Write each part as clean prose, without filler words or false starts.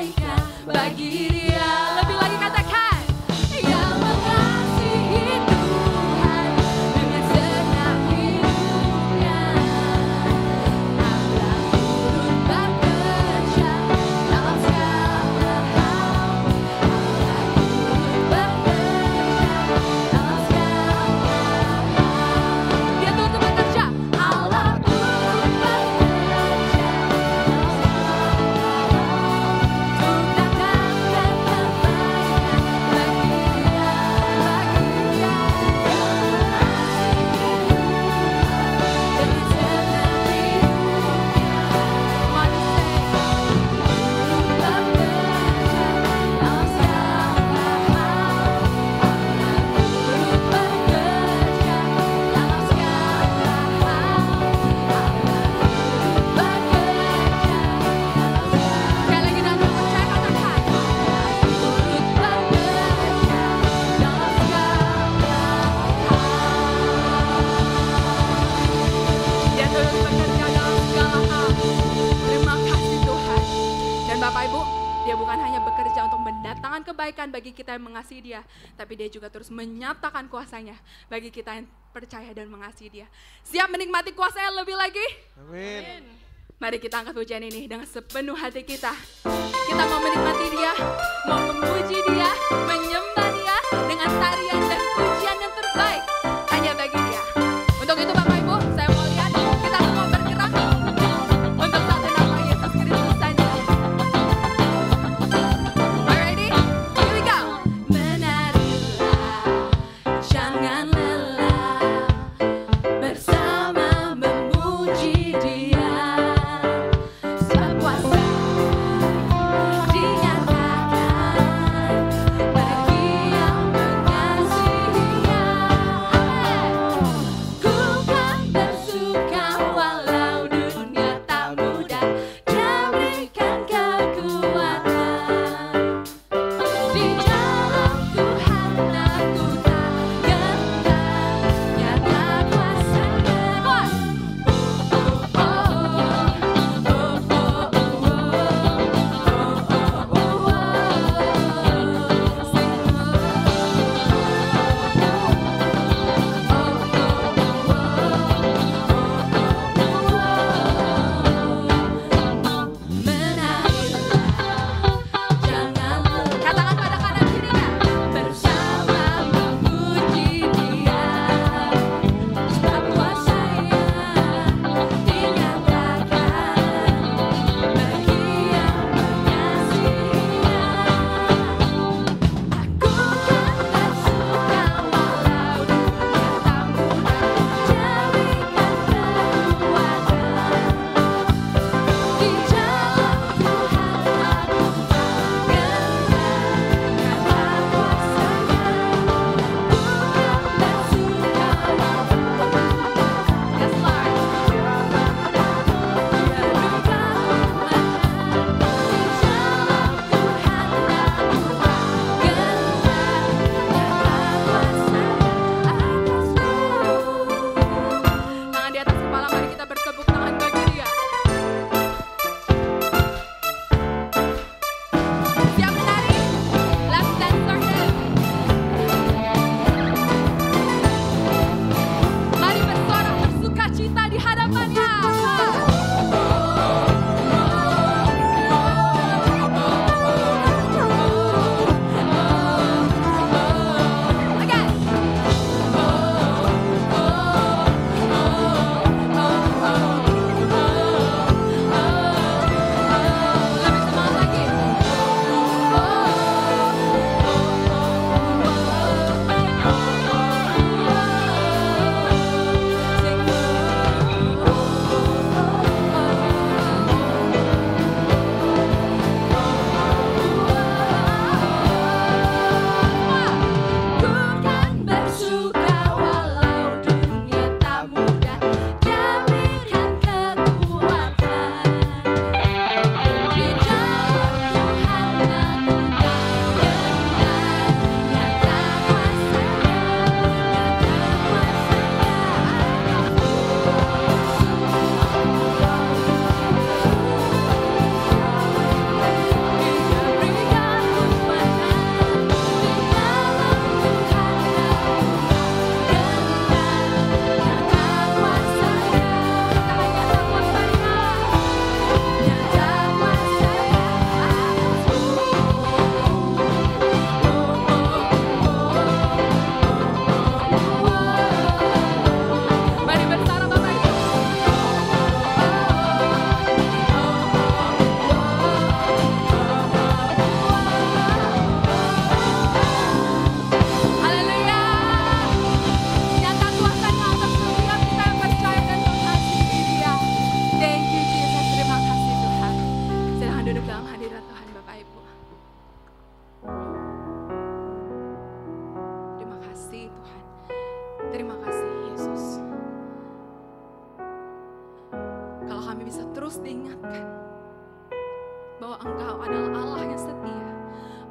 kebaikan bagi dia. Lebih lagi katakan, yang mengasihi Tuhan dengan segenap hidupnya. Allah turut bekerja dalam segala hal. Allah turut bekerja dalam segala hal. Dia turut bekerja. Allah turut bekerja dalam segala hal. Untuk datangkan kebaikan bagi dia, bagi dia. Dengan segenap hidupnya. Manusia turut bekerja dalam segala hal. Allah turut bekerja dalam segala hal. Allah turut bekerja dalam segala. Sekali lagi dalam percaya katakan, turut bekerja dalam segala hal. Dia turut bekerja dalam segala hal. Terima kasih Tuhan. Dan Bapak Ibu, Dia bukan hanya bekerja untuk mendatangkan kebaikan bagi kita yang mengasihi Dia, tapi Dia juga terus menyatakan kuasa-Nya bagi kita yang percaya dan mengasihi Dia. Siap menikmati kuasa-Nya lebih lagi? Amin. Mari kita angkat pujian ini dengan sepenuh hati kita. Kita mau menikmati Dia, mau memuji Dia, menyembah Dia dengan tarian dan pujian yang terbaik hanya bagi Dia. Untuk itu Bapak Ibu, saya mau lihat kita semua bergerak untuk satu nama Yesus Kristus saja. Are you ready? Here we go. Menarilah, jangan lelah, bersama memuji Dia. Sebab kuasa Dia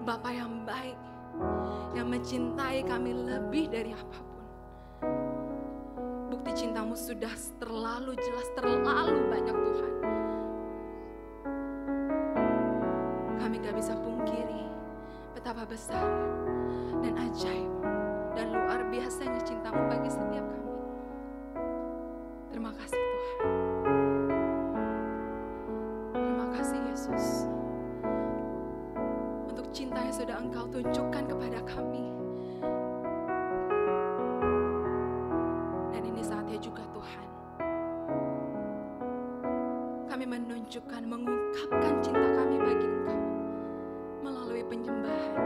Bapa yang baik, yang mencintai kami lebih dari apapun. Bukti cintamu sudah terlalu jelas, terlalu banyak Tuhan. Kami gak bisa pungkiri betapa besar dan ajaib dan luar biasanya cintamu bagi setiap kami. Terima kasih Tuhan. Terima kasih Yesus untuk cinta yang sudah Engkau tunjukkan kepada kami. Dan ini saatnya juga Tuhan, kami menunjukkan, mengungkapkan cinta kami bagi Engkau melalui penyembahan,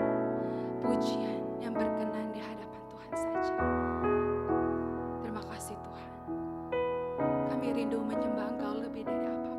pujian yang berkenan di hadapan Tuhan saja. Terima kasih Tuhan. Kami rindu menyembah Engkau lebih dari apapun.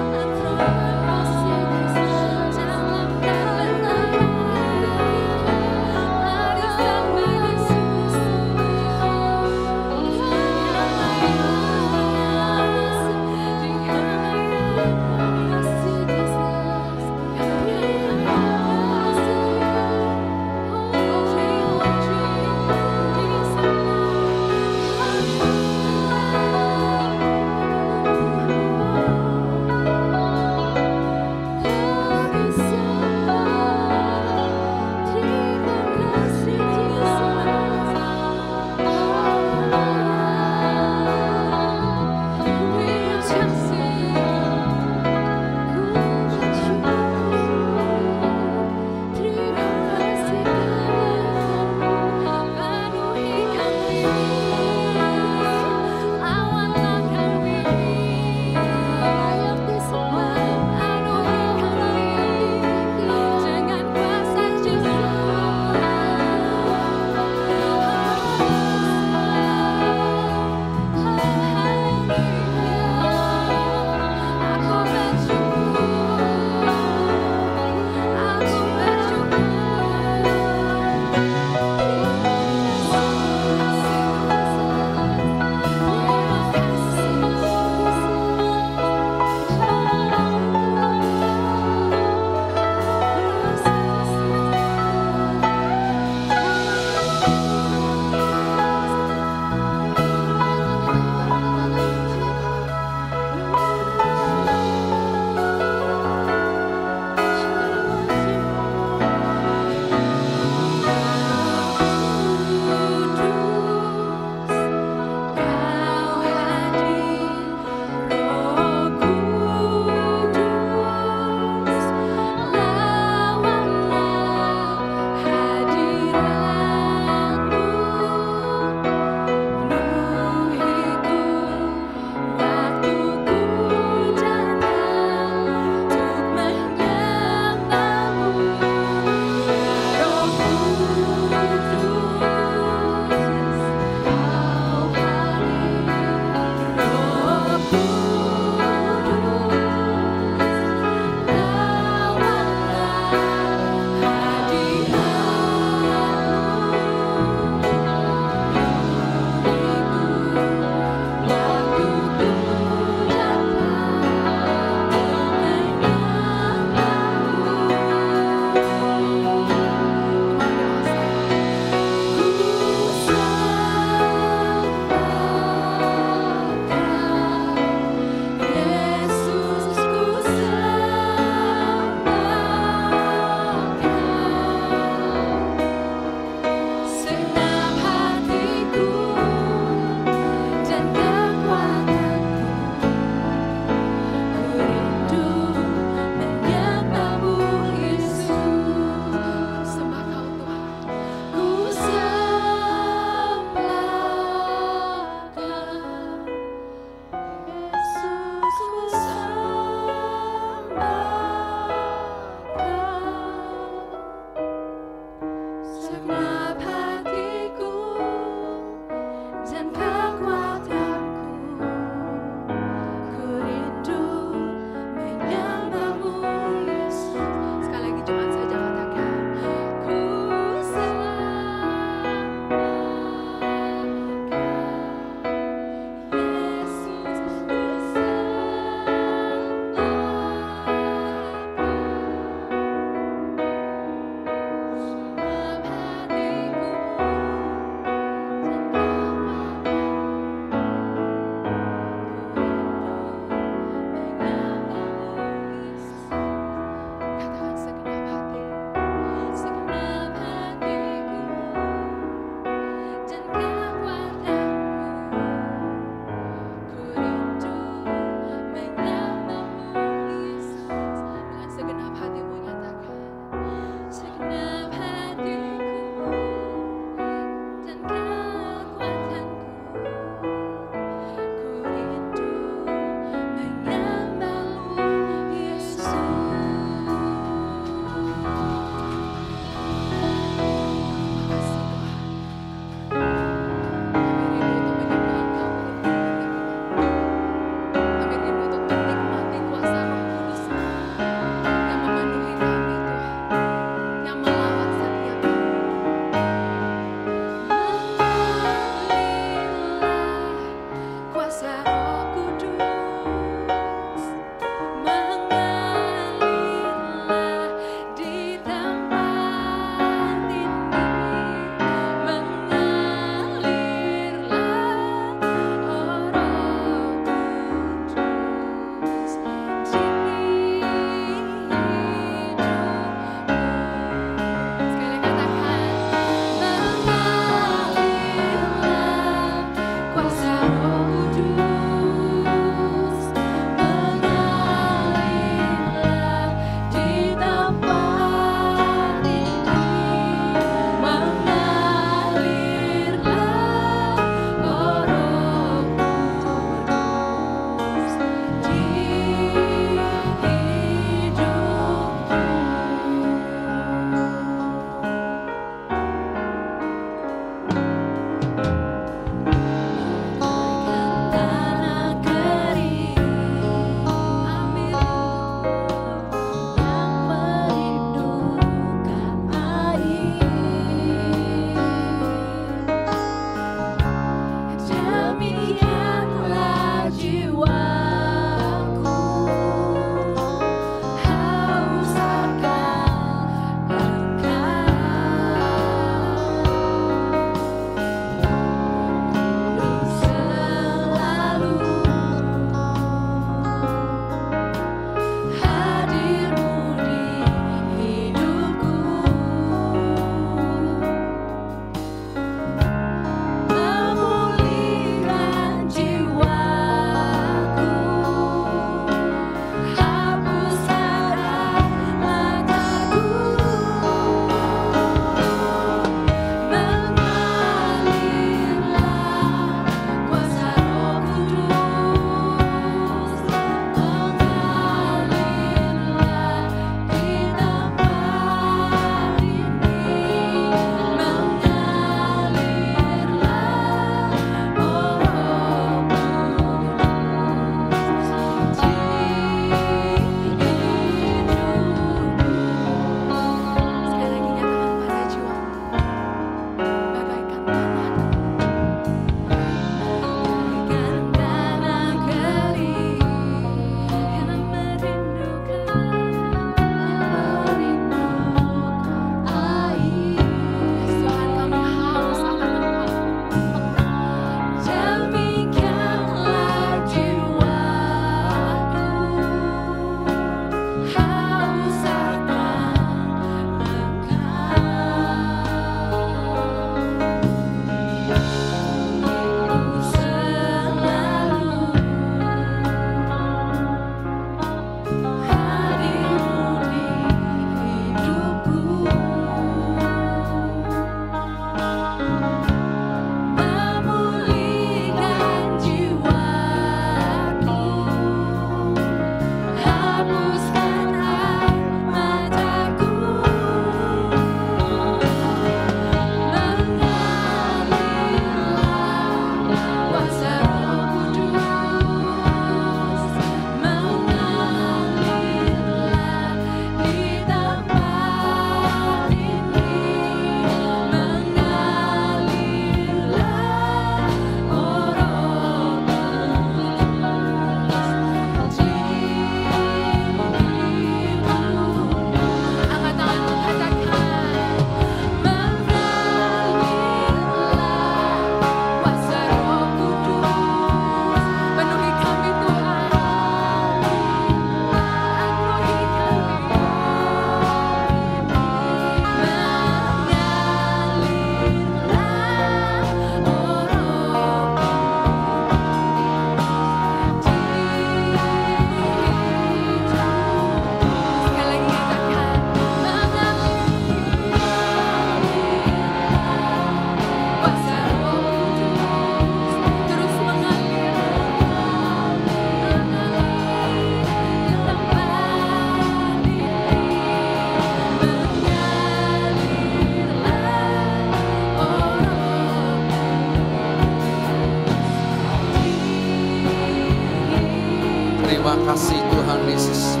kasih Tuhan Yesus.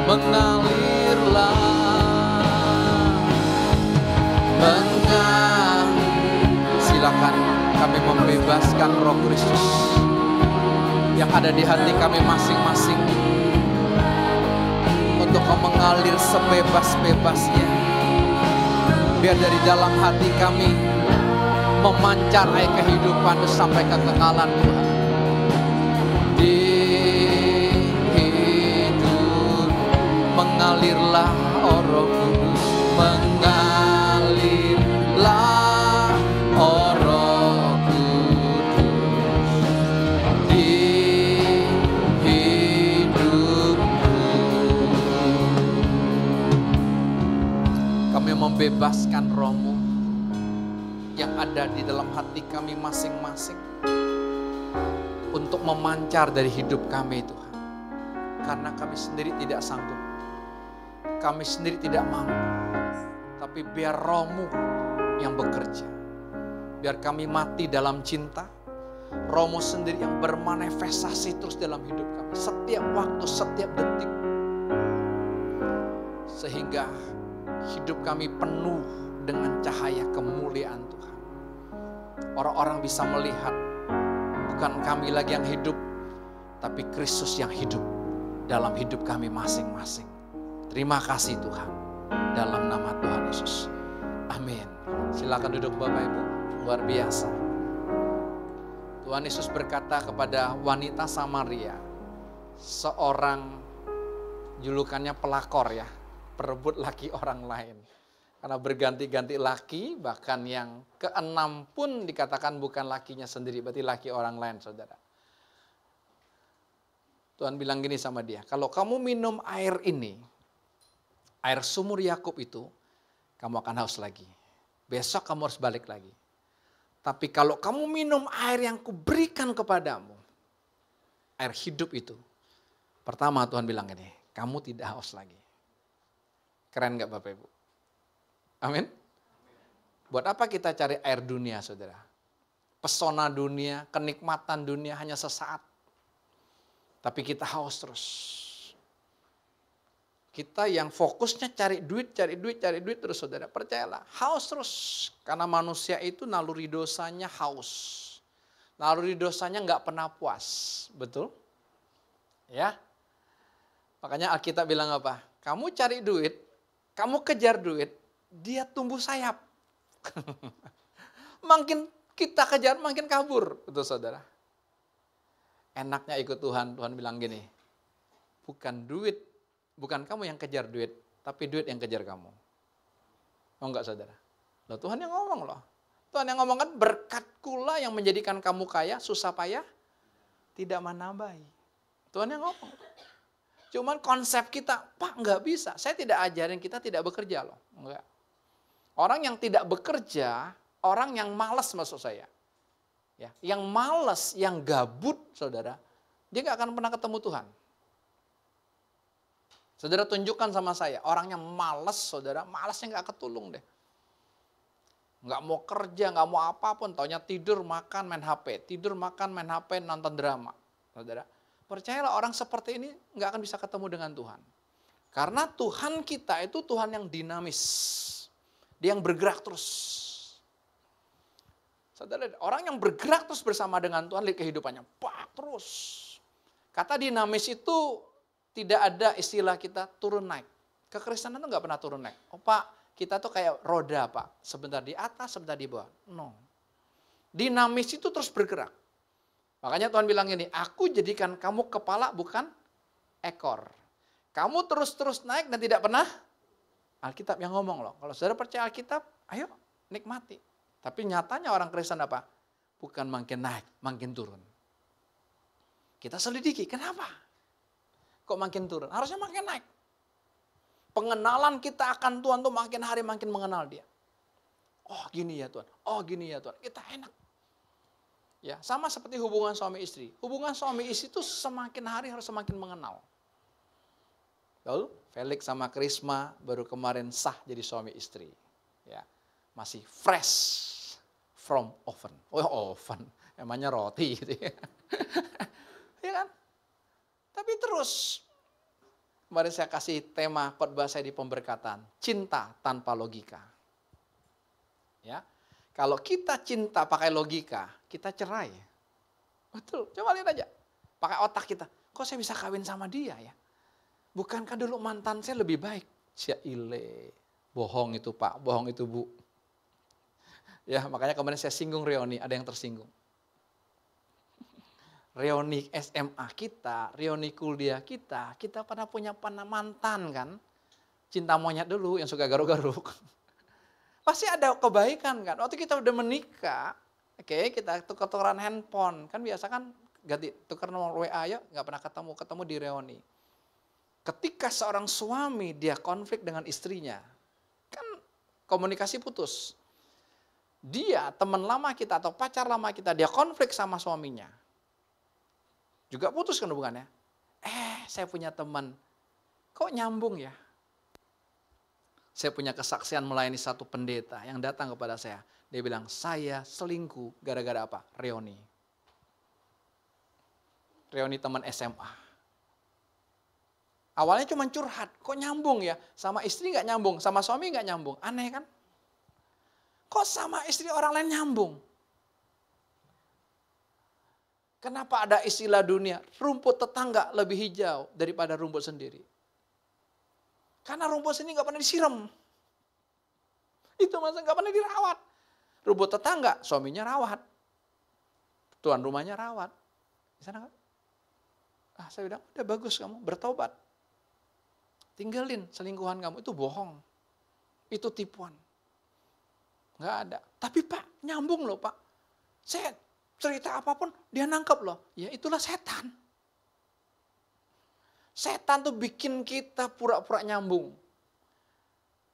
Mengalirlah, silakan kami membebaskan Roh Kristus yang ada di hati kami masing-masing untuk mengalir sebebas-bebasnya. Biar dari dalam hati kami memancar air kehidupan sampai kekekalan Tuhan. Di hidup mengalirlah Roh Kudus, mengalirlah Roh Kudus di hidupku. Kami membebaskan Roh-Mu yang ada di dalam hati kami masing-masing untuk memancar dari hidup kami Tuhan. Karena kami sendiri tidak sanggup, kami sendiri tidak mampu, tapi biar Roh-Mu yang bekerja. Biar kami mati dalam cinta, Roh-Mu sendiri yang bermanifestasi terus dalam hidup kami, setiap waktu, setiap detik. Sehingga hidup kami penuh dengan cahaya kemuliaan Tuhan. Orang-orang bisa melihat bukan kami lagi yang hidup, tapi Kristus yang hidup dalam hidup kami masing-masing. Terima kasih Tuhan, dalam nama Tuhan Yesus. Amin. Silakan duduk Bapak Ibu. Luar biasa. Tuhan Yesus berkata kepada wanita Samaria, seorang julukannya pelakor ya, perebut laki orang lain. Karena berganti-ganti laki, bahkan yang keenam pun dikatakan bukan lakinya sendiri, berarti laki orang lain, saudara. Tuhan bilang gini sama dia, kalau kamu minum air ini, air sumur Yakub itu, kamu akan haus lagi. Besok kamu harus balik lagi. Tapi kalau kamu minum air yang kuberikan kepadamu, air hidup itu, pertama Tuhan bilang gini, kamu tidak haus lagi. Keren gak Bapak Ibu? Amin. Buat apa kita cari air dunia, saudara? Pesona dunia, kenikmatan dunia hanya sesaat. Tapi kita haus terus. Kita yang fokusnya cari duit terus, saudara. Percayalah, haus terus. Karena manusia itu naluri dosanya haus. Naluri dosanya nggak pernah puas. Betul? Ya. Makanya Alkitab bilang apa? Kamu cari duit, kamu kejar duit, dia tumbuh sayap. Makin kita kejar, makin kabur. Betul saudara? Enaknya ikut Tuhan, Tuhan bilang gini, bukan duit, bukan kamu yang kejar duit, tapi duit yang kejar kamu. Mau enggak saudara? Loh Tuhan yang ngomong loh. Tuhan yang ngomong kan, berkatkulah yang menjadikan kamu kaya, susah payah, tidak menambahi. Tuhan yang ngomong. Cuman konsep kita, Pak enggak bisa, saya tidak ajarin kita tidak bekerja loh. Enggak. Orang yang tidak bekerja, orang yang malas maksud saya. Ya, yang malas, yang gabut, saudara, dia gak akan pernah ketemu Tuhan. Saudara tunjukkan sama saya, orang yang malas, saudara, malasnya gak ketulung deh. Gak mau kerja, gak mau apapun, taunya tidur, makan, main HP. Tidur, makan, main HP, nonton drama. Saudara, percayalah orang seperti ini gak akan bisa ketemu dengan Tuhan. Karena Tuhan kita itu Tuhan yang dinamis. Dia yang bergerak terus. Saudara, orang yang bergerak terus bersama dengan Tuhan, lihat kehidupannya, pak terus. Kata dinamis itu tidak ada istilah kita turun naik. Kekristenan itu nggak pernah turun naik. Oh Pak, kita tuh kayak roda Pak, sebentar di atas, sebentar di bawah. No. Dinamis itu terus bergerak. Makanya Tuhan bilang gini, aku jadikan kamu kepala bukan ekor. Kamu terus-terus naik dan tidak pernah, Alkitab yang ngomong loh. Kalau saudara percaya Alkitab, ayo nikmati. Tapi nyatanya orang Kristen apa? Bukan makin naik, makin turun. Kita selidiki, kenapa? Kok makin turun? Harusnya makin naik. Pengenalan kita akan Tuhan tuh makin hari makin mengenal Dia. Oh gini ya Tuhan, oh gini ya Tuhan. Kita enak. Ya, sama seperti hubungan suami istri. Hubungan suami istri itu semakin hari harus semakin mengenal. Lalu Felix sama Krisma baru kemarin sah jadi suami istri. Ya, masih fresh from oven. Oh oven, emangnya roti gitu ya. Ya kan? Tapi terus, kemarin saya kasih tema khotbah saya di pemberkatan, cinta tanpa logika. Ya, kalau kita cinta pakai logika, kita cerai. Betul, coba lihat aja. Pakai otak kita, kok saya bisa kawin sama dia ya? Bukankah dulu mantan saya lebih baik? Syaile, bohong itu Pak, bohong itu Bu. Ya, makanya kemarin saya singgung reuni, ada yang tersinggung. Reuni SMA kita, reuni kuliah kita pernah punya mantan kan? Cinta monyet dulu yang suka garuk-garuk. Pasti ada kebaikan kan? Waktu kita udah menikah, oke, kita tukar-tukaran handphone. Kan biasa kan ganti tukar nomor WA ya, nggak pernah ketemu di reuni. Ketika seorang suami dia konflik dengan istrinya, kan komunikasi putus. Dia teman lama kita atau pacar lama kita, dia konflik sama suaminya. Juga putus kan hubungannya. Saya punya teman, kok nyambung ya? Saya punya kesaksian melayani satu pendeta yang datang kepada saya. Dia bilang, saya selingkuh gara-gara apa? Reuni. Reuni teman SMA. Awalnya cuma curhat, kok nyambung ya? Sama istri gak nyambung, sama suami gak nyambung. Aneh kan? Kok sama istri orang lain nyambung? Kenapa ada istilah dunia, rumput tetangga lebih hijau daripada rumput sendiri? Karena rumput sendiri gak pernah disiram. Itu masa gak pernah dirawat. Rumput tetangga, suaminya rawat. Tuan rumahnya rawat. Di sana kan? Saya bilang, udah bagus kamu, bertobat. Tinggalin selingkuhan kamu, itu bohong. Itu tipuan. Nggak ada. Tapi Pak, nyambung loh Pak. Saya cerita apapun, dia nangkep loh. Ya itulah setan. Setan tuh bikin kita pura-pura nyambung.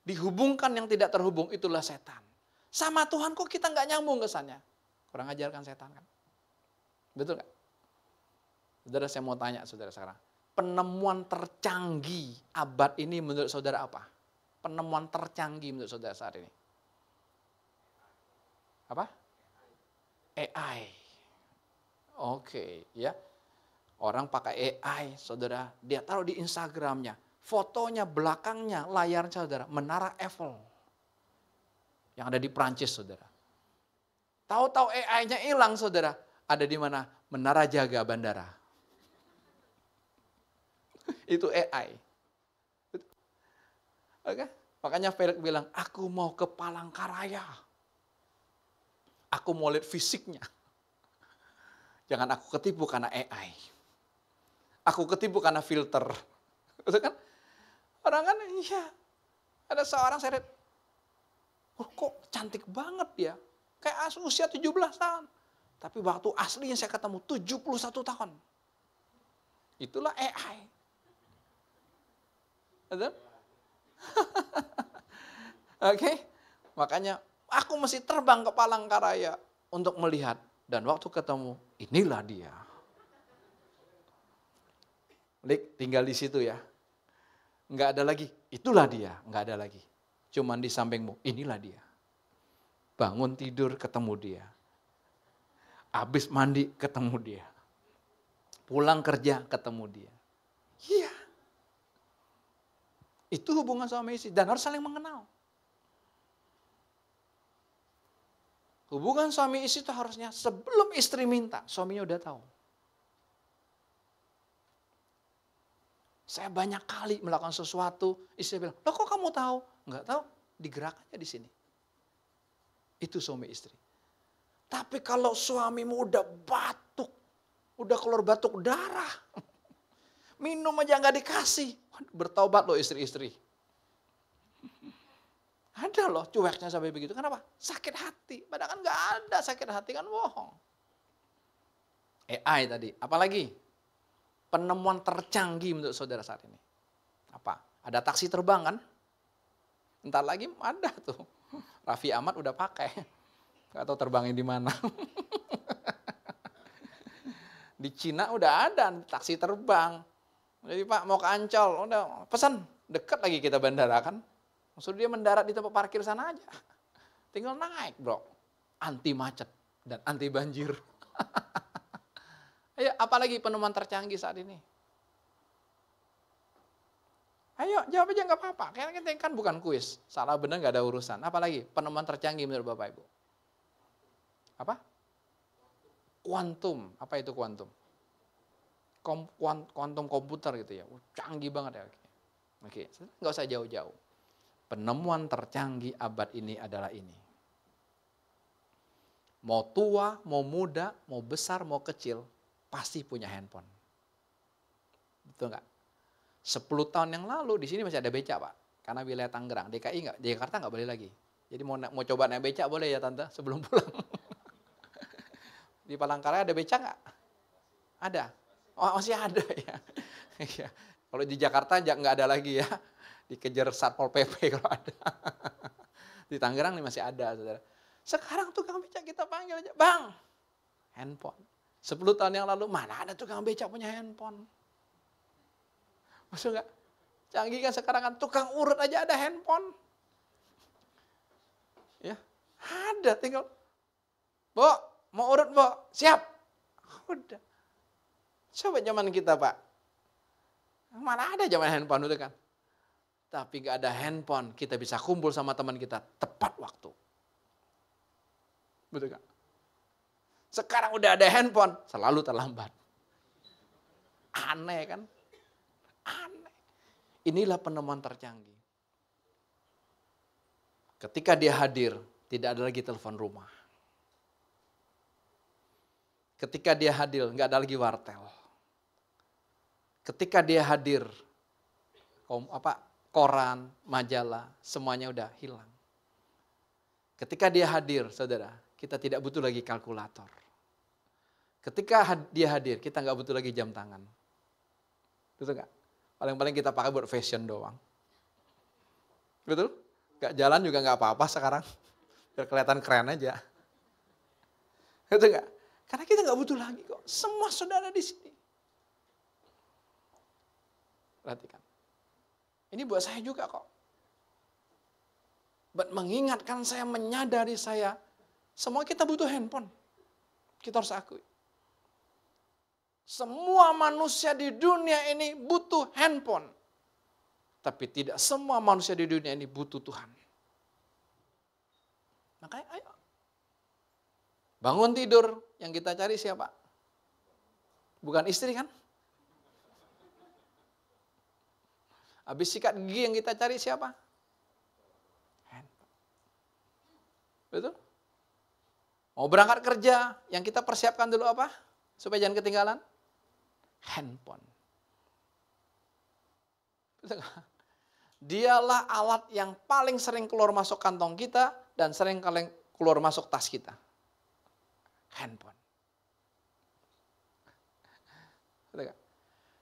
Dihubungkan yang tidak terhubung, itulah setan. Sama Tuhan kok kita nggak nyambung kesannya. Kurang ajarkan setan kan. Betul nggak? Saudara, saya mau tanya saudara sekarang. Penemuan tercanggih abad ini menurut saudara apa? Penemuan tercanggih menurut saudara saat ini. Apa? AI. Oke, ya. Orang pakai AI, saudara. Dia taruh di Instagramnya. Fotonya, belakangnya, layarnya saudara. Menara Eiffel. Yang ada di Prancis, saudara. Tahu-tahu AI-nya hilang, saudara. Ada di mana? Menara jaga bandara. Itu AI. Oke? Makanya Felix bilang, aku mau ke Palangkaraya. Aku mau lihat fisiknya. Jangan aku ketipu karena AI. Aku ketipu karena filter. Betul kan? Orang kan, iya. Ada seorang saya lihat, kok cantik banget dia. Kayak usia 17 tahun. Tapi waktu aslinya saya ketemu 71 tahun. Itulah AI. Betul? Oke? Makanya aku mesti terbang ke Palangkaraya untuk melihat. Dan waktu ketemu, inilah dia. Lik, tinggal di situ ya. Enggak ada lagi, itulah dia. Enggak ada lagi. Cuman di sampingmu, inilah dia. Bangun tidur, ketemu dia. Habis mandi, ketemu dia. Pulang kerja, ketemu dia. Iya. Itu hubungan suami istri. Dan harus saling mengenal. Hubungan suami istri itu harusnya sebelum istri minta, suaminya udah tahu. Saya banyak kali melakukan sesuatu, istri bilang, loh kok kamu tahu? Enggak tahu, digerak aja di sini. Itu suami istri. Tapi kalau suamimu udah batuk, udah keluar batuk darah, minum aja nggak dikasih, bertobat loh istri-istri. Ada loh cueknya sampai begitu. Kenapa? Sakit hati. Padahal kan nggak ada sakit hati, kan bohong. AI tadi. Apalagi? Penemuan tercanggih menurut saudara saat ini. Apa? Ada taksi terbang kan? Entar lagi ada tuh. Raffi Ahmad udah pakai. Nggak tahu terbangnya di mana. Di Cina udah ada taksi terbang. Jadi Pak mau ke Ancol, udah pesan. Dekat lagi kita bandara kan. Maksud dia mendarat di tempat parkir sana aja. Tinggal naik bro. Anti macet dan anti banjir. Ayo, apalagi penemuan tercanggih saat ini. Ayo jawab aja nggak apa-apa. Karena kita kan bukan kuis. Salah benar nggak ada urusan. Apalagi penemuan tercanggih menurut Bapak Ibu. Apa? Kuantum. Apa itu kuantum? Kuantum komputer gitu ya. Canggih banget ya. Oke, nggak usah jauh-jauh. Penemuan tercanggih abad ini adalah ini. Mau tua, mau muda, mau besar, mau kecil, pasti punya handphone. Betul nggak? 10 tahun yang lalu di sini masih ada becak, Pak. Karena wilayah Tangerang, DKI nggak, di Jakarta nggak boleh lagi. Jadi mau coba naik becak boleh ya Tante sebelum pulang. Di Palangkaraya ada becak nggak? Ada. Oh, masih ada ya. Iya. Kalau di Jakarta nggak ada lagi ya. Dikejar Satpol PP kalau ada. Di Tangerang nih masih ada, saudara. Sekarang tukang becak kita panggil aja, Bang, handphone. 10 tahun yang lalu, mana ada tukang becak punya handphone? Maksud nggak? Canggih kan sekarang kan, tukang urut aja ada handphone. Ya, ada tinggal, Bo, mau urut Bo, siap. Udah. Coba zaman kita Pak, mana ada zaman handphone itu kan? Tapi gak ada handphone, kita bisa kumpul sama teman kita tepat waktu. Betul kan? Sekarang udah ada handphone, selalu terlambat. Aneh kan? Aneh. Inilah penemuan tercanggih. Ketika dia hadir, tidak ada lagi telepon rumah. Ketika dia hadir, nggak ada lagi wartel. Ketika dia hadir, koran, majalah, semuanya udah hilang. Ketika dia hadir, saudara, kita tidak butuh lagi kalkulator. Ketika dia hadir, kita nggak butuh lagi jam tangan. Betul nggak? Paling-paling kita pakai buat fashion doang. Betul? Nggak jalan juga nggak apa-apa sekarang. Biar kelihatan keren aja. Betul nggak? Karena kita nggak butuh lagi kok. Semua sudah ada di sini. Perhatikan. Ini buat saya juga kok. Buat mengingatkan saya, menyadari saya. Semua kita butuh handphone. Kita harus akui. Semua manusia di dunia ini butuh handphone. Tapi tidak semua manusia di dunia ini butuh Tuhan. Makanya ayo. Bangun tidur, yang kita cari siapa? Bukan istri kan? Habis sikat gigi yang kita cari siapa? Handphone. Betul? Mau berangkat kerja, yang kita persiapkan dulu apa? Supaya jangan ketinggalan? Handphone. Betul gak? Dialah alat yang paling sering keluar masuk kantong kita dan sering keluar masuk tas kita. Handphone. Betul gak?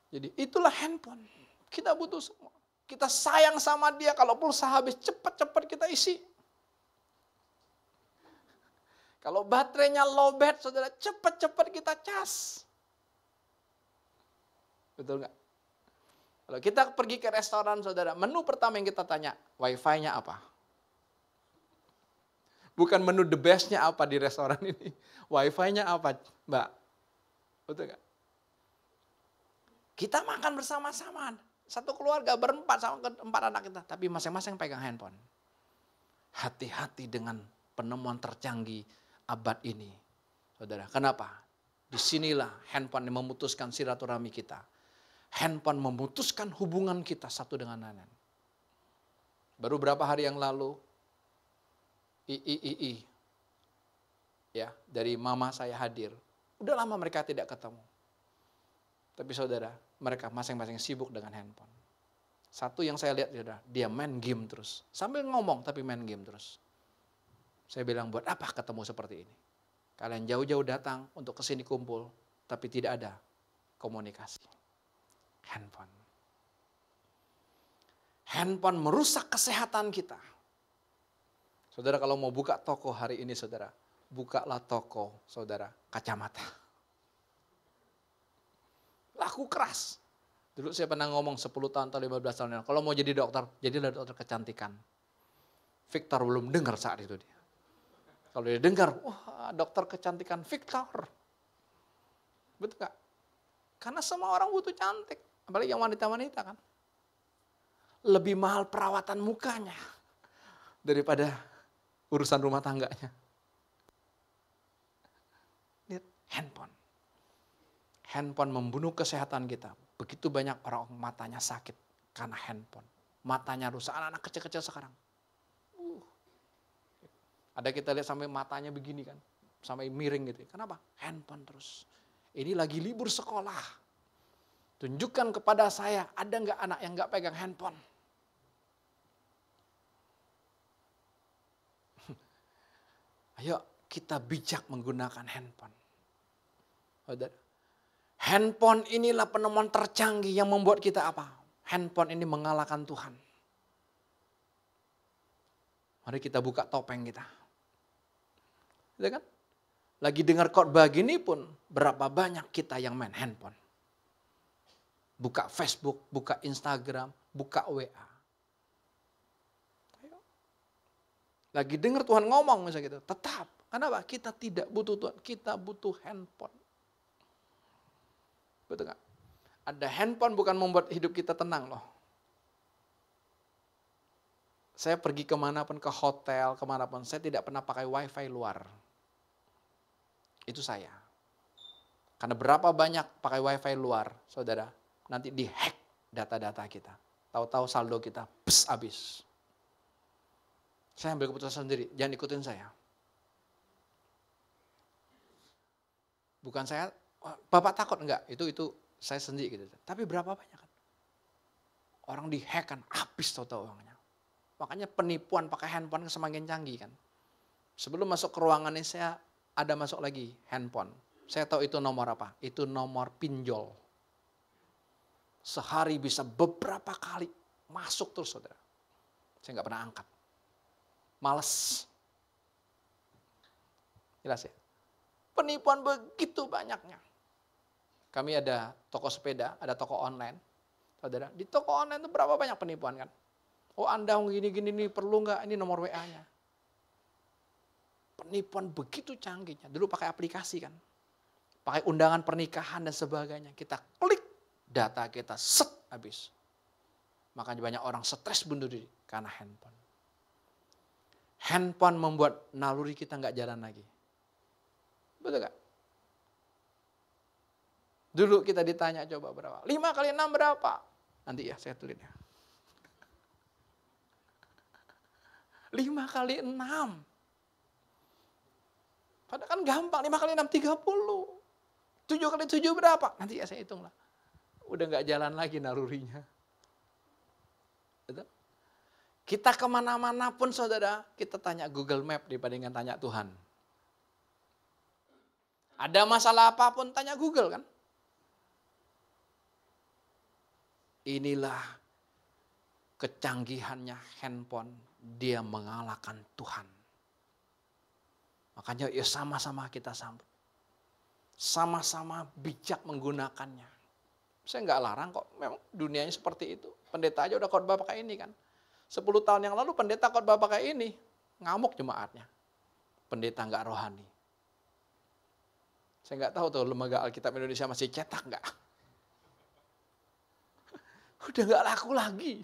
Jadi itulah handphone. Kita butuh semua. Kita sayang sama dia, kalau pulsa habis cepat-cepat kita isi. Kalau baterainya lowbat, saudara, cepat-cepat kita cas. Betul nggak? Kalau kita pergi ke restoran, saudara, menu pertama yang kita tanya, wifi-nya apa? Bukan menu the best-nya apa di restoran ini. Wifi-nya apa, Mbak? Betul nggak? Kita makan bersama-sama. Satu keluarga berempat sama 4 anak kita. Tapi masing-masing pegang handphone. Hati-hati dengan penemuan tercanggih abad ini. Saudara, kenapa? Disinilah handphone yang memutuskan silaturahmi kita. Handphone memutuskan hubungan kita satu dengan lain. Baru berapa hari yang lalu, ya, dari mama saya hadir. Udah lama mereka tidak ketemu. Tapi saudara, mereka masing-masing sibuk dengan handphone. Satu yang saya lihat, saudara, dia main game terus. Sambil ngomong tapi main game terus. Saya bilang, buat apa ketemu seperti ini? Kalian jauh-jauh datang untuk kesini kumpul, tapi tidak ada komunikasi. Handphone. Handphone merusak kesehatan kita. Saudara, kalau mau buka toko hari ini, saudara, bukalah toko, saudara, kacamata. Laku keras. Dulu saya pernah ngomong 10 tahun atau 15 tahun yang lalu, kalau mau jadi dokter, jadilah dokter kecantikan. Victor belum dengar saat itu dia. Kalau dia dengar, wah dokter kecantikan Victor. Betul gak? Karena semua orang butuh cantik. Apalagi yang wanita-wanita kan. lebih mahal perawatan mukanya daripada urusan rumah tangganya. Lihat, handphone. Handphone membunuh kesehatan kita. Begitu banyak orang matanya sakit karena handphone. Matanya rusak, anak-anak kecil-kecil sekarang. Ada kita lihat sampai matanya begini kan. Sampai miring gitu. Kenapa? Handphone terus. Ini lagi libur sekolah. Tunjukkan kepada saya, ada nggak anak yang nggak pegang handphone? Ayo kita bijak menggunakan handphone. Handphone inilah penemuan tercanggih yang membuat kita apa? Handphone ini mengalahkan Tuhan. Mari kita buka topeng kita. Ya kan? Lagi dengar khotbah gini pun berapa banyak kita yang main handphone. Buka Facebook, buka Instagram, buka WA. Ayo. Lagi dengar Tuhan ngomong misalnya gitu. Tetap, kenapa? Kita tidak butuh Tuhan, kita butuh handphone. Betul gak? Ada handphone bukan membuat hidup kita tenang loh. Saya pergi kemanapun, ke hotel, kemanapun, saya tidak pernah pakai wifi luar. Itu saya. Karena berapa banyak pakai wifi luar, saudara, nanti dihack data-data kita. Tahu-tahu saldo kita, habis. Saya ambil keputusan sendiri, jangan ikutin saya. Bukan saya, Bapak takut enggak? Itu saya sendiri gitu. Tapi berapa banyak kan? Orang dihack kan, habis tahu-tahu uangnya. Makanya penipuan pakai handphone semakin canggih kan. Sebelum masuk ke ruangan ini saya ada masuk lagi handphone. Saya tahu itu nomor apa? Itu nomor pinjol. Sehari bisa beberapa kali masuk terus saudara. Saya nggak pernah angkat. Males. Jelas ya? Penipuan begitu banyaknya. Kami ada toko sepeda, ada toko online. Saudara, di toko online itu berapa banyak penipuan kan? Oh Anda gini-gini nih perlu nggak? Ini nomor WA-nya. Penipuan begitu canggihnya. Dulu pakai aplikasi kan. Pakai undangan pernikahan dan sebagainya. Kita klik, data kita set habis. Makanya banyak orang stres bunuh diri karena handphone. Handphone membuat naluri kita nggak jalan lagi. Betul gak? Dulu kita ditanya coba berapa? 5 kali 6 berapa? Nanti ya saya tulis ya. 5 kali 6. Padahal kan gampang, 5 kali 6, 30. 7 kali 7 berapa? Nanti ya saya hitung lah. Udah gak jalan lagi nalurinya. Betul? Kita kemana-mana pun saudara, kita tanya Google Map dibandingkan tanya Tuhan. Ada masalah apapun tanya Google kan. Inilah kecanggihannya handphone, dia mengalahkan Tuhan. Makanya ya sama-sama kita sambut. Sama-sama bijak menggunakannya. Saya nggak larang kok, memang dunianya seperti itu. Pendeta aja udah khotbah pakai ini kan. 10 tahun yang lalu pendeta khotbah pakai ini. Ngamuk jemaatnya. Pendeta nggak rohani. Saya nggak tahu tuh lembaga Alkitab Indonesia masih cetak nggak. Udah nggak laku lagi.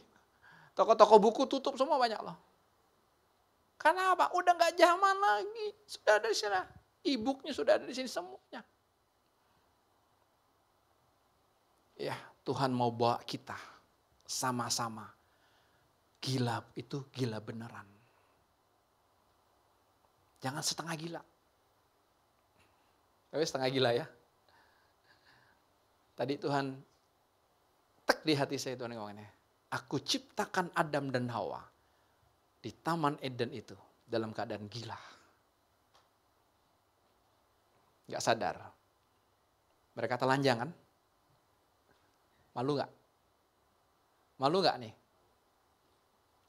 Toko-toko buku tutup semua banyak loh. Karena apa? Udah nggak zaman lagi. Sudah ada di sana. E-booknya sudah ada di sini semuanya. Ya, Tuhan mau bawa kita sama-sama. Gila itu gila beneran. Jangan setengah gila. Tapi setengah gila ya. Tadi Tuhan tek di hati saya Tuhan ngomongnya. Aku ciptakan Adam dan Hawa di Taman Eden itu dalam keadaan gila. Gak sadar. Mereka telanjang kan? Malu gak? Malu gak nih?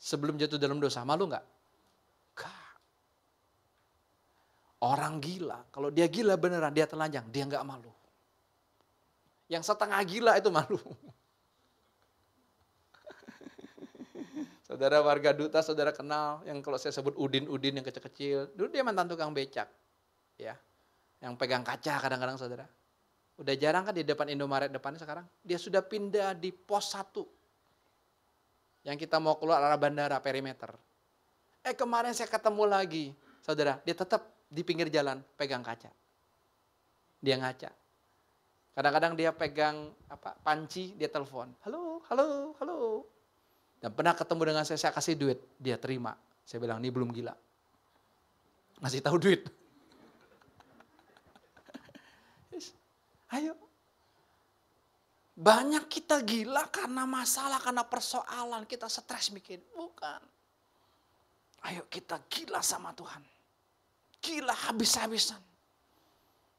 Sebelum jatuh dalam dosa, malu gak? Gak. Orang gila, kalau dia gila beneran, dia telanjang, dia gak malu. Yang setengah gila itu malu. Saudara warga duta, saudara kenal, yang kalau saya sebut Udin-Udin yang kecil-kecil, dulu dia mantan tukang becak. Ya, yang pegang kaca kadang-kadang saudara. Udah jarang kan di depan Indomaret depannya sekarang. Dia sudah pindah di pos 1. Yang kita mau keluar arah bandara, perimeter. Kemarin saya ketemu lagi, saudara, dia tetap di pinggir jalan pegang kaca. Dia ngaca. Kadang-kadang dia pegang panci, dia telepon. Halo, halo, halo. Dan pernah ketemu dengan saya kasih duit, dia terima. Saya bilang, ini belum gila. Ngasih tahu duit. Ayo. Banyak kita gila karena masalah, karena persoalan. Kita stres bikin. Bukan. Ayo kita gila sama Tuhan. Gila habis-habisan.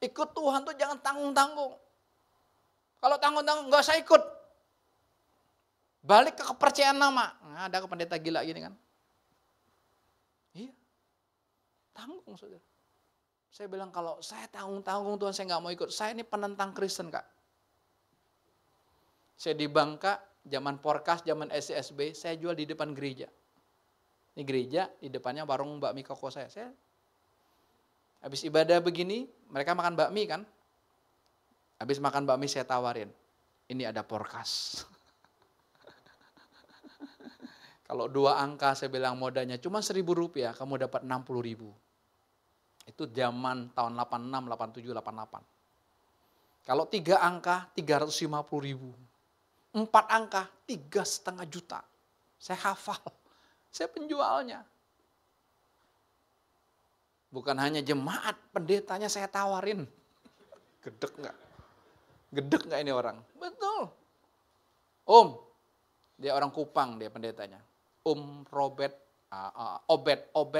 Ikut Tuhan tuh jangan tanggung-tanggung. Kalau tanggung-tanggung gak usah ikut. Balik ke kepercayaan nama. Nah, ada pendeta gila gini kan. Iya. Tanggung saudara. Saya bilang kalau saya tanggung-tanggung Tuhan saya gak mau ikut. Saya ini penentang Kristen Kak. Saya di Bangka, zaman Porkas, zaman SCSB, saya jual di depan gereja. Ini gereja, di depannya warung bakmi koko saya. Habis ibadah begini, mereka makan bakmi kan. Habis makan bakmi saya tawarin, ini ada Porkas. Kalau 2 angka saya bilang modalnya cuma Rp1.000, kamu dapat 60.000. Itu zaman tahun 86, 87, 88. Kalau 3 angka 350.000. 4 angka 3,5 juta. Saya hafal. Saya penjualnya. Bukan hanya jemaat, pendetanya saya tawarin. Gedek nggak? Gedek nggak ini orang? Betul. Om, dia orang Kupang, dia pendetanya. Obed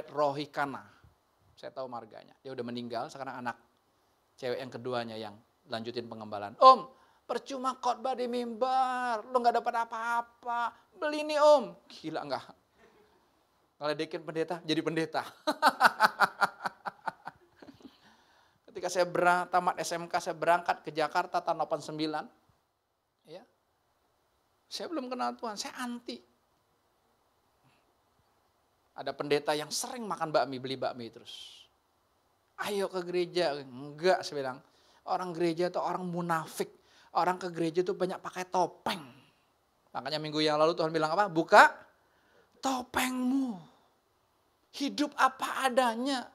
Rohikana. Saya tahu marganya. Dia udah meninggal, sekarang anak cewek yang keduanya yang lanjutin pengembalaan. Om, percuma khotbah di mimbar, lo nggak dapat apa-apa. Beli nih Om. Gila nggak? Kalau dekin pendeta, jadi pendeta. Ketika saya tamat SMK, saya berangkat ke Jakarta tahun 89. Ya. Saya belum kenal Tuhan, saya anti. Ada pendeta yang sering makan bakmi, beli bakmi terus. Ayo ke gereja. Enggak, saya bilang. Orang gereja itu orang munafik. Orang ke gereja itu banyak pakai topeng. Makanya minggu yang lalu Tuhan bilang apa? Buka topengmu. Hidup apa adanya.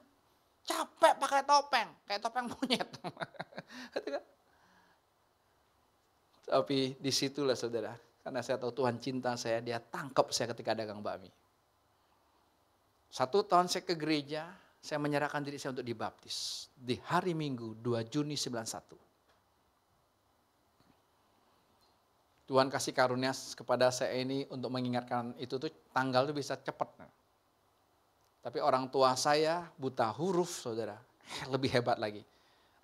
Capek pakai topeng. Kayak topeng monyet. Tapi disitulah saudara. Karena saya tahu Tuhan cinta saya. Dia tangkap saya ketika dagang bakmi. 1 tahun saya ke gereja. Saya menyerahkan diri saya untuk dibaptis. Di hari Minggu 2 Juni 91. Tuhan kasih karunia kepada saya ini untuk mengingatkan itu tuh tanggal tuh bisa cepat. Tapi orang tua saya buta huruf saudara, lebih hebat lagi.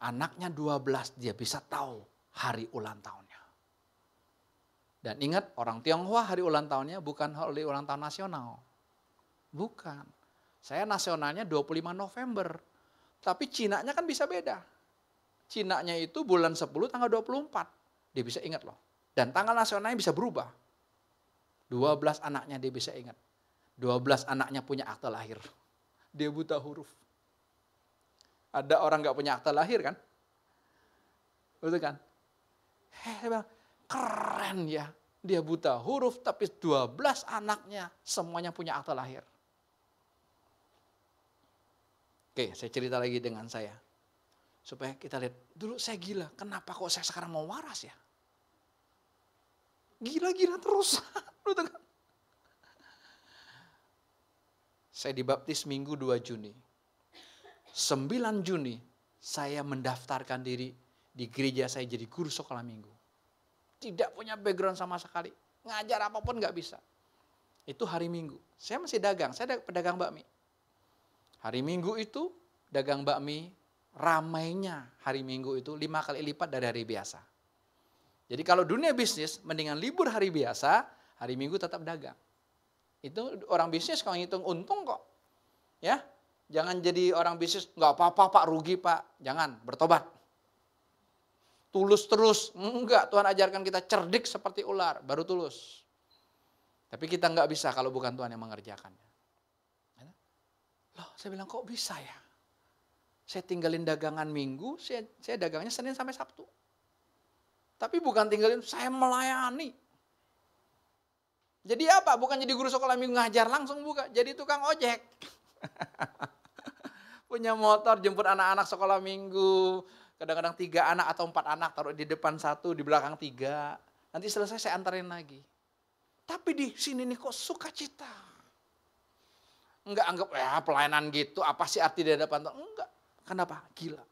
Anaknya 12 dia bisa tahu hari ulang tahunnya. Dan ingat orang Tionghoa hari ulang tahunnya bukan hari ulang tahun nasional. Bukan. Saya nasionalnya 25 November. Tapi Cinanya kan bisa beda. Cinanya itu bulan 10 tanggal 24. Dia bisa ingat loh. Dan tanggal nasionalnya bisa berubah. 12 anaknya dia bisa ingat. 12 anaknya punya akte lahir. Dia buta huruf. Ada orang gak punya akte lahir kan? Betul kan? Keren ya. Dia buta huruf tapi 12 anaknya semuanya punya akte lahir. Oke, saya cerita lagi dengan saya. Supaya kita lihat, dulu saya gila. Kenapa kok saya sekarang mau waras ya? Gila-gila terus. Saya dibaptis Minggu 2 Juni. 9 Juni saya mendaftarkan diri di gereja saya jadi guru sekolah minggu. Tidak punya background sama sekali. Ngajar apapun gak bisa. Itu hari Minggu. Saya masih dagang, saya pedagang bakmi. Hari Minggu itu dagang bakmi ramainya hari Minggu itu 5 kali lipat dari hari biasa. Jadi kalau dunia bisnis, mendingan libur hari biasa, hari Minggu tetap dagang. Itu orang bisnis kalau ngitung untung kok. Ya, jangan jadi orang bisnis, nggak apa-apa Pak, rugi Pak. Jangan, bertobat. Tulus terus, enggak. Tuhan ajarkan kita cerdik seperti ular, baru tulus. Tapi kita nggak bisa kalau bukan Tuhan yang mengerjakannya. Loh, saya bilang kok bisa ya? Saya tinggalin dagangan Minggu, saya dagangnya Senin sampai Sabtu. Tapi bukan tinggalin, saya melayani. Jadi apa? Bukan jadi guru sekolah minggu ngajar langsung, bukan. Jadi tukang ojek. Punya motor jemput anak-anak sekolah minggu. Kadang-kadang 3 anak atau 4 anak taruh di depan 1, di belakang 3. Nanti selesai saya antarin lagi. Tapi di sini nih kok sukacita. Enggak anggap pelayanan gitu, apa sih arti di hadapan Tuhan? Enggak. Kenapa? Gila.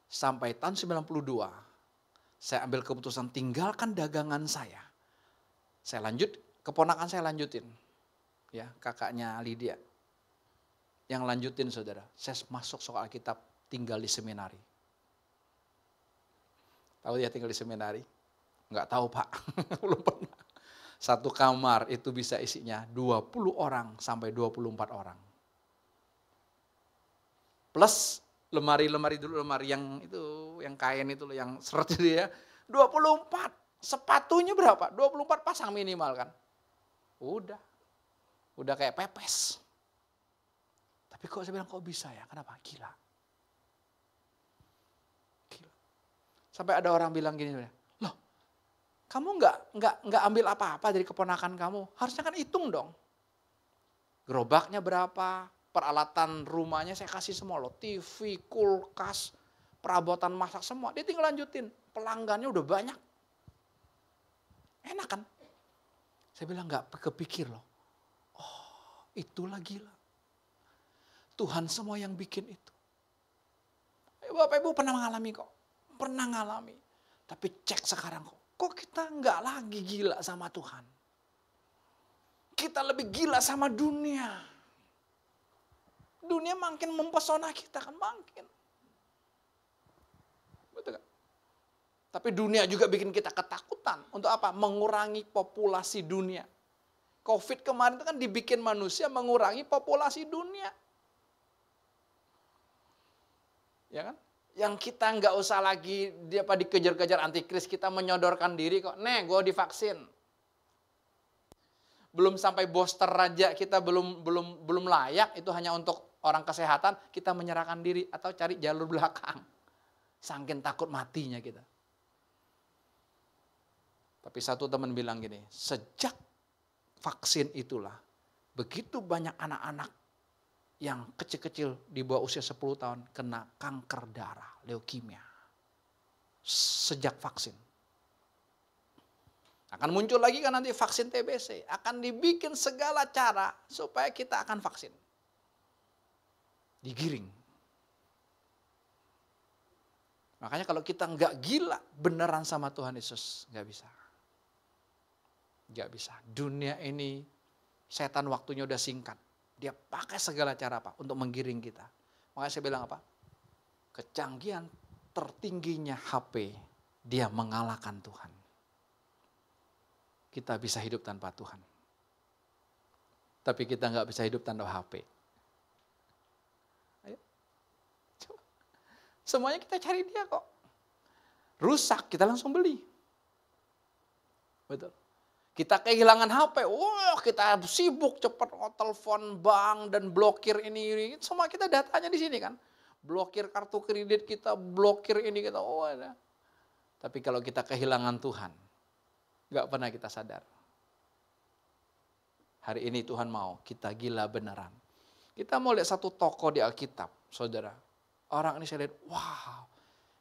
Sampai tahun 92, saya ambil keputusan tinggalkan dagangan saya. Saya lanjut, keponakan saya lanjutin. Ya, kakaknya Lydia. Yang lanjutin saudara, saya masuk soal Alkitab, tinggal di seminari. Tahu ya tinggal di seminari? Enggak tahu Pak, belum pernah. Satu kamar itu bisa isinya 20 orang sampai 24 orang. Plus lemari-lemari dulu, lemari yang itu, yang kain itu loh, yang seret itu ya. 24, sepatunya berapa? 24 pasang minimal kan. Udah kayak pepes. Tapi kok saya bilang kok bisa ya, kenapa? Gila. Sampai ada orang bilang gini, loh kamu nggak ambil apa-apa dari keponakan kamu, harusnya kan hitung dong. Gerobaknya berapa, peralatan rumahnya saya kasih semua loh, TV, kulkas, perabotan masak semua. Dia tinggal lanjutin, pelanggannya udah banyak. Enak kan? Saya bilang nggak kepikir loh. Oh itulah gila. Tuhan semua yang bikin itu. Bapak Ibu pernah mengalami kok. Pernah ngalami. Tapi cek sekarang kok kita nggak lagi gila sama Tuhan. Kita lebih gila sama dunia. Dunia makin mempesona kita kan makin. Betul gak? Tapi dunia juga bikin kita ketakutan. Untuk apa? Mengurangi populasi dunia. Covid kemarin itu kan dibikin manusia mengurangi populasi dunia. Ya kan? Yang kita nggak usah lagi dikejar-kejar antikris, kita menyodorkan diri kok. Nih, gue divaksin. Belum sampai booster aja kita belum layak, itu hanya untuk orang kesehatan, kita menyerahkan diri atau cari jalur belakang. Saking takut matinya kita. Tapi satu teman bilang gini, sejak vaksin itulah begitu banyak anak-anak yang kecil-kecil di bawah usia 10 tahun kena kanker darah, leukemia. Sejak vaksin. Akan muncul lagi kan nanti vaksin TBC. Akan dibikin segala cara supaya kita akan vaksin. Digiring. Makanya kalau kita nggak gila beneran sama Tuhan Yesus, nggak bisa. Nggak bisa. Dunia ini setan waktunya udah singkat. Dia pakai segala cara apa? Untuk menggiring kita. Makanya saya bilang apa? Kecanggihan tertingginya HP, dia mengalahkan Tuhan. Kita bisa hidup tanpa Tuhan. Tapi kita nggak bisa hidup tanpa HP. Ayo. Coba. Semuanya kita cari dia kok. Rusak, kita langsung beli. Betul. Kita kehilangan HP, kita sibuk cepat telepon bank dan blokir ini. Semua kita datanya di sini kan. Blokir kartu kredit kita, blokir ini kita. Ada. Tapi kalau kita kehilangan Tuhan, gak pernah kita sadar. Hari ini Tuhan mau kita gila beneran. Kita mau lihat satu tokoh di Alkitab, saudara. Orang ini saya lihat, wow.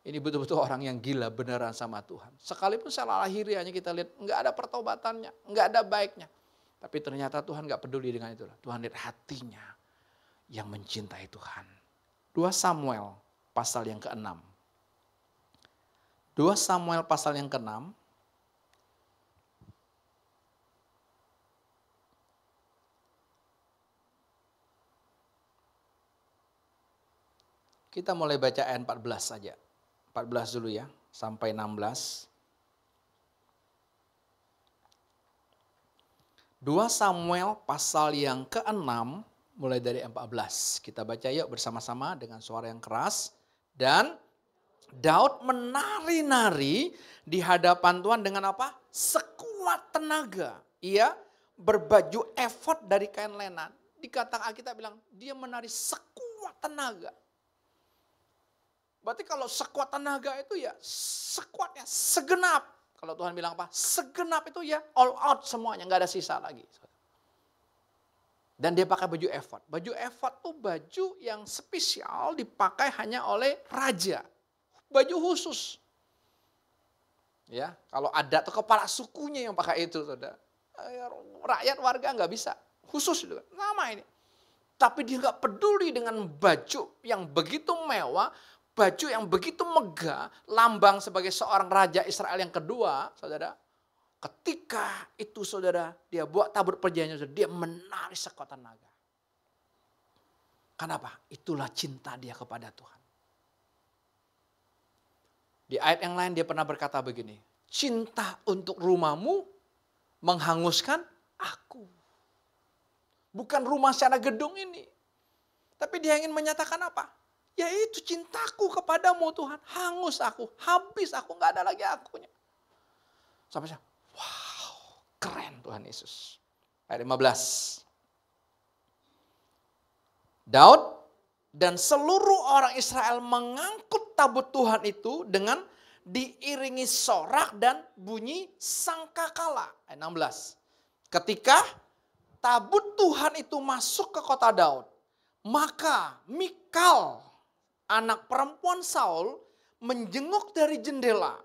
Ini betul-betul orang yang gila beneran sama Tuhan. Sekalipun salah lahiriahnya kita lihat, nggak ada pertobatannya, nggak ada baiknya. Tapi ternyata Tuhan nggak peduli dengan itu. Tuhan lihat hatinya yang mencintai Tuhan. 2 Samuel pasal yang ke-6. 2 Samuel pasal yang ke-6. Kita mulai baca ayat 14 saja. 14 dulu ya, sampai 16. 2 Samuel pasal yang ke-6, mulai dari 14. Kita baca yuk bersama-sama dengan suara yang keras. Dan Daud menari-nari di hadapan Tuhan dengan apa? Sekuat tenaga. Ia berbaju efod dari kain lenan. Dikatakan Alkitab bilang, dia menari sekuat tenaga. Berarti kalau sekuat tenaga itu ya sekuatnya segenap Kalau Tuhan bilang apa? Segenap itu ya all out semuanya, nggak ada sisa lagi. Dan dia pakai baju efod. Baju efod tuh baju yang spesial dipakai hanya oleh raja. Baju khusus. Ya, kalau ada tuh kepala sukunya yang pakai itu, saudara. Rakyat warga nggak bisa. Khusus itu, nama ini. Tapi dia nggak peduli dengan baju yang begitu mewah, baju yang begitu megah, lambang sebagai seorang raja Israel yang kedua, saudara. Ketika itu saudara, dia buat tabur perjanjian, dia menari sekuat tenaga. Kenapa? Itulah cinta dia kepada Tuhan. Di ayat yang lain dia pernah berkata begini, cinta untuk rumahmu menghanguskan aku. Bukan rumah secara gedung ini. Tapi dia ingin menyatakan apa? Yaitu cintaku kepadamu Tuhan. Hangus aku, habis aku, gak ada lagi akunya. Sampai saya, wow, keren Tuhan Yesus. Ayat 15. Daud dan seluruh orang Israel mengangkut tabut Tuhan itu dengan diiringi sorak dan bunyi sangkakala. Ayat 16. Ketika tabut Tuhan itu masuk ke kota Daud, maka Mikal, anak perempuan Saul, menjenguk dari jendela.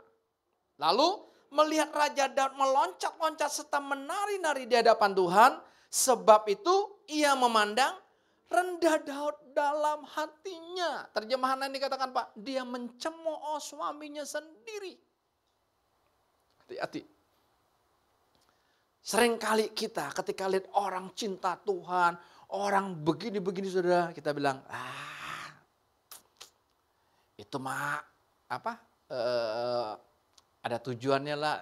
Lalu melihat Raja Daud meloncat-loncat serta menari-nari di hadapan Tuhan, sebab itu ia memandang rendah Daud dalam hatinya. Terjemahan lain dikatakan, Pak, dia mencemooh suaminya sendiri. Hati-hati. Seringkali kita ketika lihat orang cinta Tuhan, orang begini-begini saudara, kita bilang, itu mah apa? Ada tujuannya lah.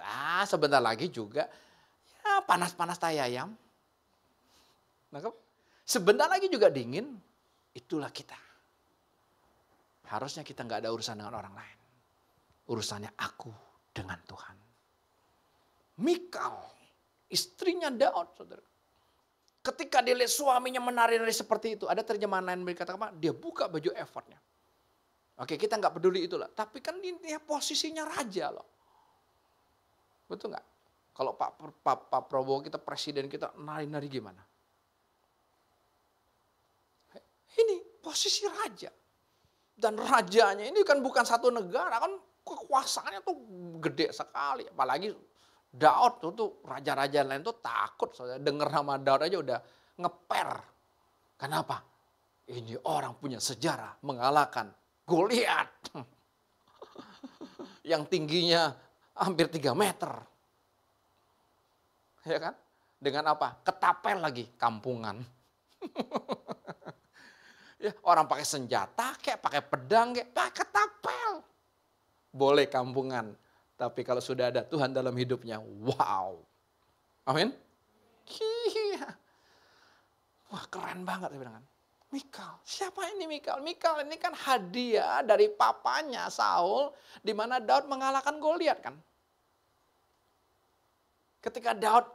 Sebentar lagi juga ya panas-panas tai ayam. Sebentar lagi juga dingin. Itulah kita. Harusnya kita nggak ada urusan dengan orang lain. Urusannya aku dengan Tuhan. Mikal, istrinya Daud, saudara. Ketika dia lihat suaminya menari-nari seperti itu, ada terjemahan lain berkata apa? Dia buka baju efodnya. Oke, kita nggak peduli itulah. Tapi kan dia posisinya raja loh. Betul nggak? Kalau Pak Prabowo kita presiden kita nari-nari gimana? Ini posisi raja. Dan rajanya ini kan bukan satu negara, kan kekuasaannya tuh gede sekali. Apalagi Daud tuh raja-raja lain tuh takut. Dengar nama Daud aja udah ngeper. Kenapa? Ini orang punya sejarah mengalahkan Goliat. Yang tingginya hampir 3 meter. Ya kan? Dengan apa? Ketapel lagi, kampungan. Ya, orang pakai senjata, kayak pakai pedang, kayak pakai ketapel. Boleh kampungan. Tapi kalau sudah ada Tuhan dalam hidupnya, wow. Amin. Iya. Wah, keren banget saya bilang kan. Mikal, siapa ini Mikal? Mikal ini kan hadiah dari papanya Saul, di mana Daud mengalahkan Goliat kan. Ketika Daud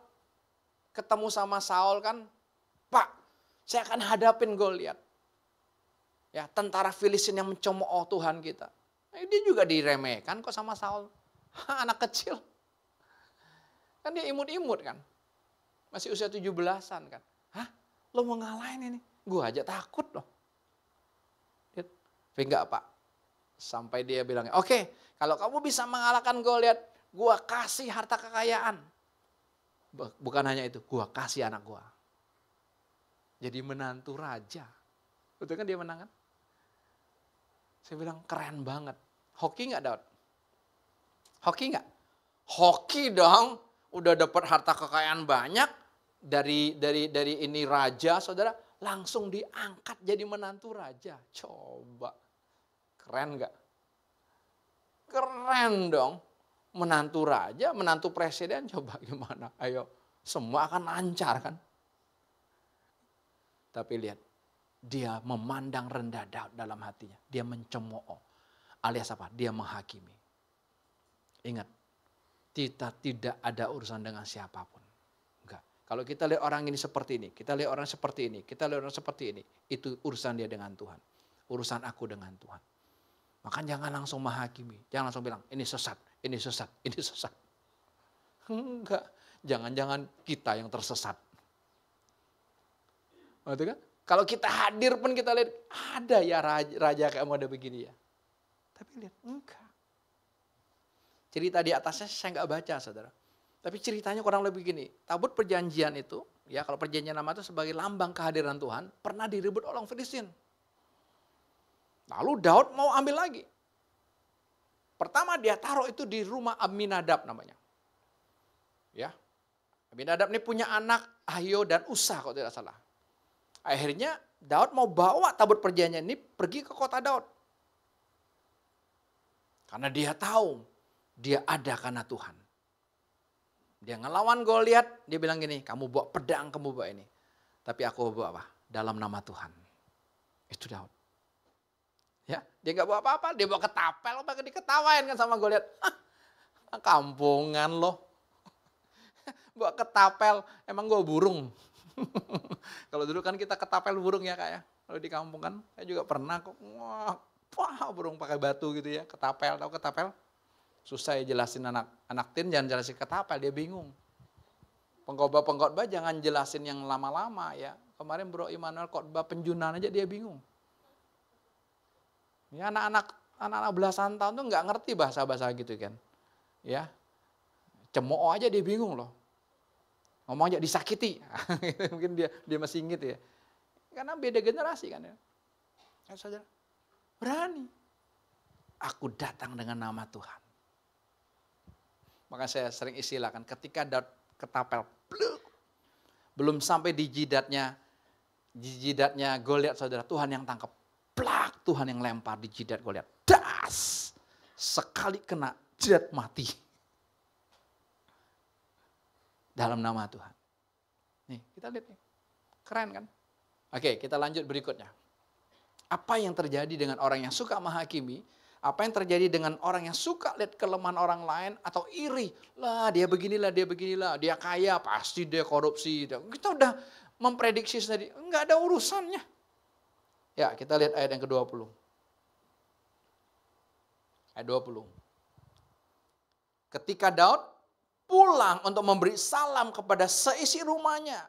ketemu sama Saul kan, Pak, saya akan hadapin Goliat. Ya, tentara Filistin yang mencemooh Tuhan kita. Dia juga diremehkan kok sama Saul. Anak kecil. Kan dia imut-imut kan. Masih usia 17-an kan. Hah? Lo mau ngalahin ini? Gue aja takut loh. Tapi enggak Pak. Sampai dia bilang, oke, kalau kamu bisa mengalahkan Goliat, gue kasih harta kekayaan. Bukan hanya itu, gue kasih anak gue. Jadi menantu raja. Betul kan dia menang kan? Saya bilang keren banget. Hoki nggak Daud? Hoki nggak? Hoki dong. Udah dapat harta kekayaan banyak dari ini raja, saudara. Langsung diangkat jadi menantu raja. Coba, keren nggak? Keren dong. Menantu raja, menantu presiden, coba gimana? Ayo, semua akan lancar kan? Tapi lihat, dia memandang rendah Daud dalam hatinya. Dia mencemooh. Alias apa? Dia menghakimi. Ingat, kita tidak ada urusan dengan siapapun. Enggak. Kalau kita lihat orang ini seperti ini, kita lihat orang seperti ini, kita lihat orang seperti ini, itu urusan dia dengan Tuhan. Urusan aku dengan Tuhan. Maka jangan langsung menghakimi. Jangan langsung bilang, ini sesat, ini sesat, ini sesat. Enggak, jangan-jangan kita yang tersesat. Betul kan? Kalau kita hadir pun kita lihat, ada ya raja kayak model begini ya. Tapi lihat, enggak. Cerita di atasnya saya nggak baca, saudara. Tapi ceritanya kurang lebih gini. Tabut perjanjian itu, ya kalau perjanjian lama itu sebagai lambang kehadiran Tuhan, pernah direbut orang Filistin. Lalu Daud mau ambil lagi. Pertama dia taruh itu di rumah Aminadab namanya. Ya, Aminadab ini punya anak Ahio dan Usa kalau tidak salah. Akhirnya Daud mau bawa tabut perjanjian ini pergi ke kota Daud. Karena dia tahu dia ada karena Tuhan. Dia ngelawan Goliat, dia bilang gini, kamu bawa pedang, kamu bawa ini. Tapi aku bawa apa? Dalam nama Tuhan. Itu Daud. Ya, dia nggak bawa apa-apa, dia bawa ketapel, bahkan diketawain kan sama Goliat. Kampungan loh. Bawa ketapel, emang gue burung. Kalau dulu kan kita ketapel burung ya Kak ya. Kalau di kampung kan, saya juga pernah kok. Wah, burung pakai batu gitu ya, ketapel, tahu ketapel? Susah ya jelasin anak tin, jangan jelasin ketapel, dia bingung. Pengkhotbah jangan jelasin yang lama-lama ya. Kemarin Bro Immanuel khotbah penjunan aja dia bingung. Ya anak-anak belasan tahun tuh nggak ngerti bahasa-bahasa gitu kan. Ya, cemooh aja dia bingung loh. Ngomong aja disakiti, mungkin dia masih inget ya. Karena beda generasi kan ya. Ya saudara, berani. Aku datang dengan nama Tuhan. Maka saya sering istilahkan ketika Daud ketapel, belum sampai di jidatnya Goliat saudara, Tuhan yang tangkap. Plak, Tuhan yang lempar di jidat Goliat. Das! Sekali kena, jidat mati. Dalam nama Tuhan. Nih, kita lihat nih. Keren kan? Oke, kita lanjut berikutnya. Apa yang terjadi dengan orang yang suka menghakimi? Apa yang terjadi dengan orang yang suka lihat kelemahan orang lain atau iri? Lah, dia beginilah, dia kaya, pasti dia korupsi. Kita udah memprediksi sendiri, enggak ada urusannya. Ya, kita lihat ayat yang ke-20. Ayat 20. Ketika Daud pulang untuk memberi salam kepada seisi rumahnya,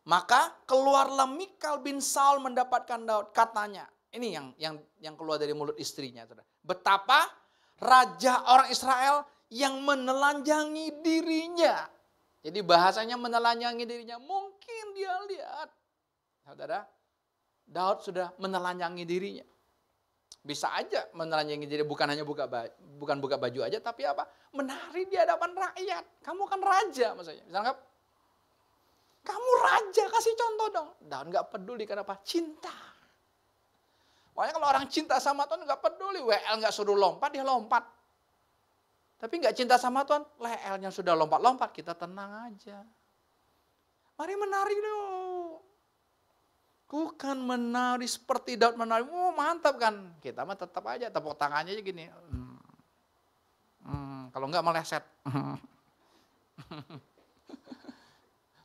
maka keluarlah Mikal bin Saul mendapatkan Daud. Katanya, ini yang keluar dari mulut istrinya. Betapa raja orang Israel yang menelanjangi dirinya. Jadi bahasanya menelanjangi dirinya. Mungkin dia lihat, saudara, Daud sudah menelanjangi dirinya. Bisa aja menelanjangi diri, bukan hanya buka baju aja, tapi apa? Menari di hadapan rakyat. Kamu kan raja maksudnya. Misalnya, kamu raja, kasih contoh dong. Daud nggak peduli kenapa? Cinta. Makanya kalau orang cinta sama Tuhan nggak peduli, WL nggak suruh lompat, dia lompat. Tapi nggak cinta sama Tuhan, WL-nya sudah lompat-lompat, kita tenang aja. Mari menari dong. Bukan menari seperti Daud menari, mantap kan. Kita mah tetap aja, tepuk tangannya aja gini. Kalau enggak meleset.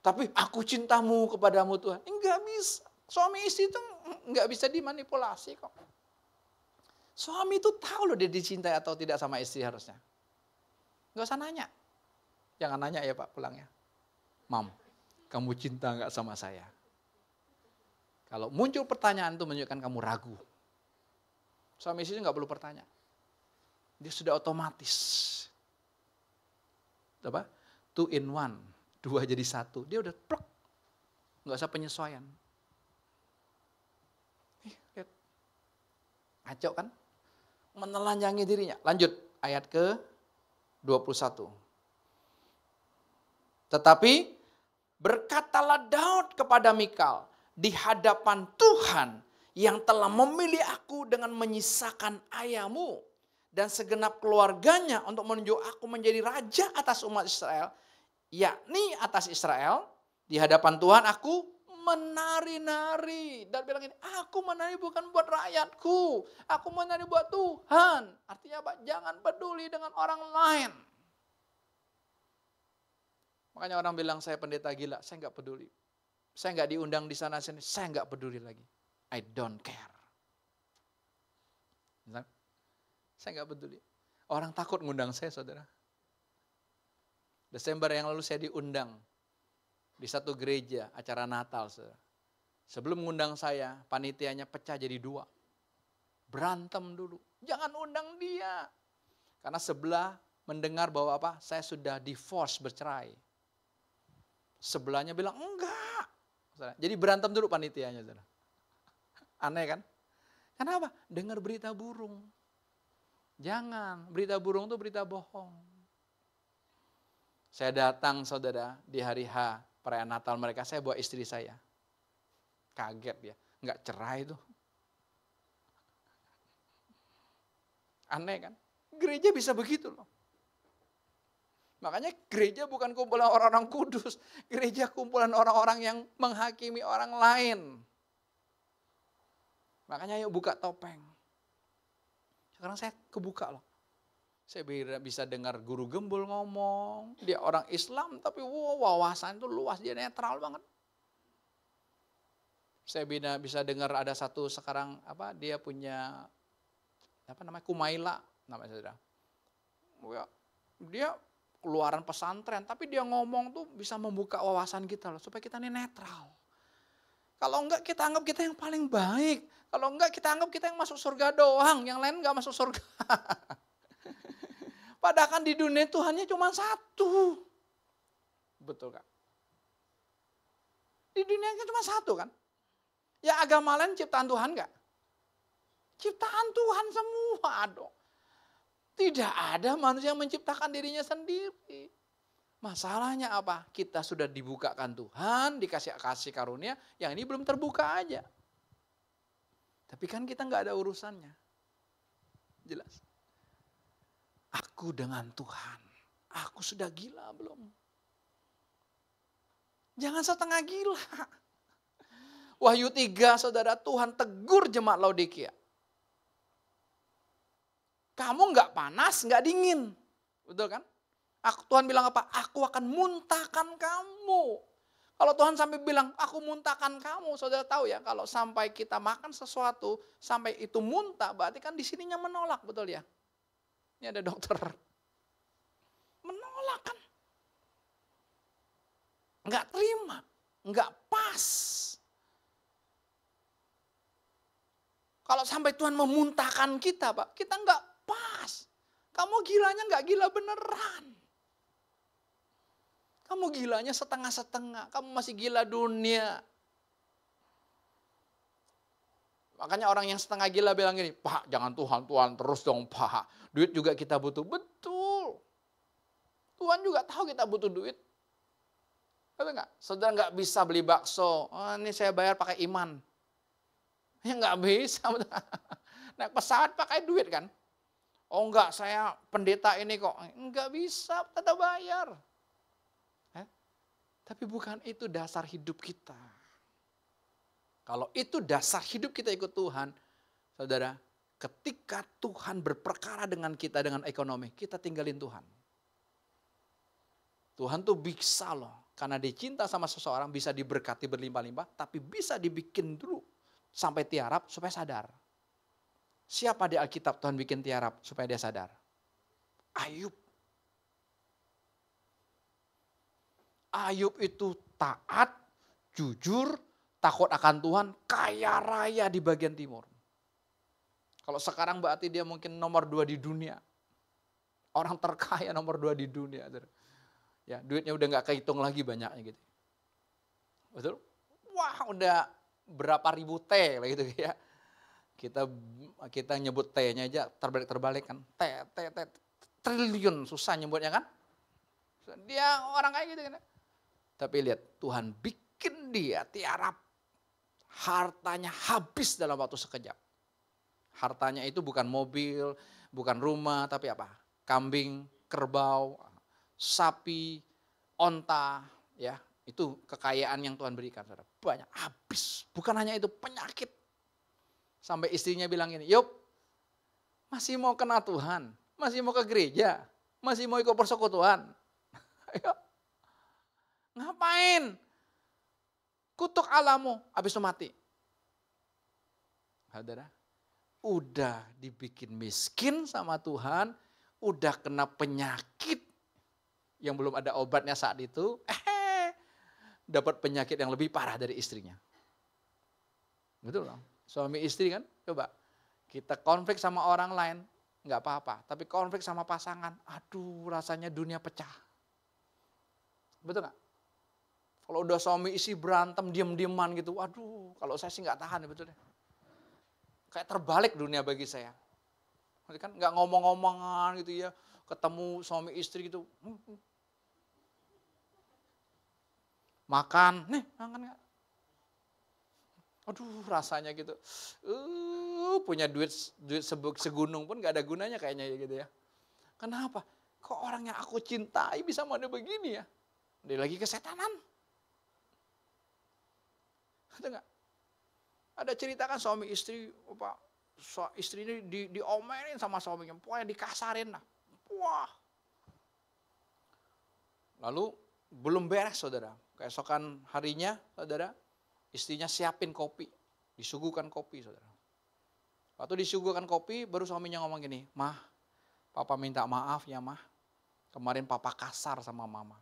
Tapi aku cintamu kepadamu Tuhan. Enggak bisa. Suami istri itu enggak bisa dimanipulasi kok. Suami itu tahu loh dia dicintai atau tidak sama istri harusnya. Enggak usah nanya. Jangan nanya ya Pak pulangnya. Mam, kamu cinta enggak sama saya? Kalau muncul pertanyaan itu menunjukkan kamu ragu. Suami istri nggak perlu bertanya. Dia sudah otomatis. Apa? 2 in 1. 2 jadi 1. Dia udah plek. Nggak usah penyesuaian. Lihat. Ngaco kan? Menelanjangi dirinya. Lanjut. Ayat ke 21. Tetapi berkatalah Daud kepada Mikal, di hadapan Tuhan yang telah memilih aku dengan menyisakan ayahmu dan segenap keluarganya untuk menunjuk aku menjadi raja atas umat Israel, yakni atas Israel, di hadapan Tuhan aku menari-nari. Dan bilang ini, aku menari bukan buat rakyatku, aku menari buat Tuhan. Artinya apa? Jangan peduli dengan orang lain. Makanya orang bilang saya pendeta gila, saya nggak peduli. Saya nggak diundang di sana sini, saya nggak peduli lagi. I don't care. Saya nggak peduli. Orang takut ngundang saya, saudara. Desember yang lalu saya diundang di satu gereja acara Natal. Saudara. Sebelum mengundang saya, panitianya pecah jadi 2. Berantem dulu. Jangan undang dia. Karena sebelah mendengar bahwa apa? Saya sudah divorce, bercerai. Sebelahnya bilang enggak. Jadi berantem dulu panitianya. Saudara. Aneh kan? Kenapa? Dengar berita burung. Jangan, berita burung itu berita bohong. Saya datang saudara di hari H perayaan Natal mereka, saya bawa istri saya. Kaget dia, enggak cerai tuh. Aneh kan? Gereja bisa begitu loh. Makanya gereja bukan kumpulan orang-orang kudus. Gereja kumpulan orang-orang yang menghakimi orang lain. Makanya yuk buka topeng. Sekarang saya kebuka loh. Saya bisa dengar guru gembul ngomong. Dia orang Islam tapi wawasan itu luas. Dia netral banget. Saya bisa dengar ada satu sekarang dia punya Kumaila namanya saudara. Dia keluaran pesantren tapi dia ngomong tuh bisa membuka wawasan kita loh supaya kita ini netral. Kalau enggak kita anggap kita yang paling baik. Kalau enggak kita anggap kita yang masuk surga doang, yang lain enggak masuk surga. Padahal kan di dunia Tuhannya cuma satu. Betul kan? Di dunia cuma satu kan? Ya agama lain ciptaan Tuhan enggak? Ciptaan Tuhan semua dong. Tidak ada manusia yang menciptakan dirinya sendiri. Masalahnya apa? Kita sudah dibukakan Tuhan, dikasih kasih karunia, yang ini belum terbuka aja. Tapi kan kita nggak ada urusannya. Jelas. Aku dengan Tuhan, aku sudah gila belum? Jangan setengah gila. Wahyu 3, saudara, Tuhan tegur jemaat Laodikia. Kamu nggak panas, nggak dingin. Betul kan? Tuhan bilang apa? Aku akan muntahkan kamu. Kalau Tuhan sampai bilang, aku muntahkan kamu. Saudara tahu ya, kalau sampai kita makan sesuatu, sampai itu muntah, berarti kan di sininya menolak, betul ya? Ini ada dokter. Menolak kan? Nggak terima, nggak pas. Kalau sampai Tuhan memuntahkan kita, Pak, kita nggak pas. Kamu gilanya nggak gila beneran. Kamu gilanya setengah-setengah. Kamu masih gila dunia. Makanya orang yang setengah gila bilang gini, Pak jangan Tuhan terus dong Pak. Duit juga kita butuh. Betul. Tuhan juga tahu kita butuh duit. Betul nggak? Saudara nggak bisa beli bakso. Oh, ini saya bayar pakai iman. Ya nggak bisa. Naik pesawat pakai duit kan. Oh enggak, saya pendeta ini kok. Enggak bisa, tetap bayar. Tapi bukan itu dasar hidup kita. Kalau itu dasar hidup kita ikut Tuhan, saudara, ketika Tuhan berperkara dengan kita dengan ekonomi, kita tinggalin Tuhan. Tuhan tuh bisa loh, karena dicinta sama seseorang bisa diberkati berlimpah-limpah, tapi bisa dibikin dulu sampai tiarap supaya sadar. Siapa di Alkitab Tuhan bikin tiarap supaya dia sadar? Ayub. Ayub itu taat, jujur, takut akan Tuhan, kaya raya di bagian timur. Kalau sekarang berarti dia mungkin nomor 2 di dunia. Orang terkaya nomor 2 di dunia. Ya, duitnya udah gak kehitung lagi banyaknya gitu. Betul? Wah udah berapa ribu T gitu ya. Kita nyebut T-nya aja terbalik kan. T, triliun susah nyebutnya kan. Dia orang kayak gitu kan. Tapi lihat, Tuhan bikin dia tiarap. Hartanya habis dalam waktu sekejap. Hartanya itu bukan mobil, bukan rumah, tapi apa? Kambing, kerbau, sapi, onta, ya. Itu kekayaan yang Tuhan berikan. Banyak, habis. Bukan hanya itu, penyakit. Sampai istrinya bilang gini, Yop, masih mau kena Tuhan? Masih mau ke gereja? Masih mau ikut persekutuan? Ayo. Ngapain? Kutuk Allahmu, habis itu mati. Saudara, udah dibikin miskin sama Tuhan, udah kena penyakit. yang belum ada obatnya saat itu, dapat penyakit yang lebih parah dari istrinya. Betul dong? Suami istri kan, coba. Kita konflik sama orang lain, nggak apa-apa. Tapi konflik sama pasangan, aduh rasanya dunia pecah. Betul nggak? Kalau udah suami istri berantem, diem-dieman gitu, aduh kalau saya sih nggak tahan, betul deh. Kayak terbalik dunia bagi saya. Nanti kan nggak ngomong-ngomongan gitu ya, ketemu suami istri gitu. Makan, nih makan nggak? Aduh rasanya gitu. Punya duit segunung pun nggak ada gunanya kayaknya gitu ya. Kenapa? Kok orang yang aku cintai bisa model begini ya? Dia lagi kesetanan. Ada nggak? Ada cerita kan suami istri, istri ini diomelin sama suaminya, pokoknya dikasarin lah. Wah. Lalu belum beres saudara, keesokan harinya saudara, istrinya siapin kopi, disuguhkan kopi saudara. Waktu disuguhkan kopi, baru suaminya ngomong gini, "Mah, papa minta maaf ya mah, kemarin papa kasar sama mama.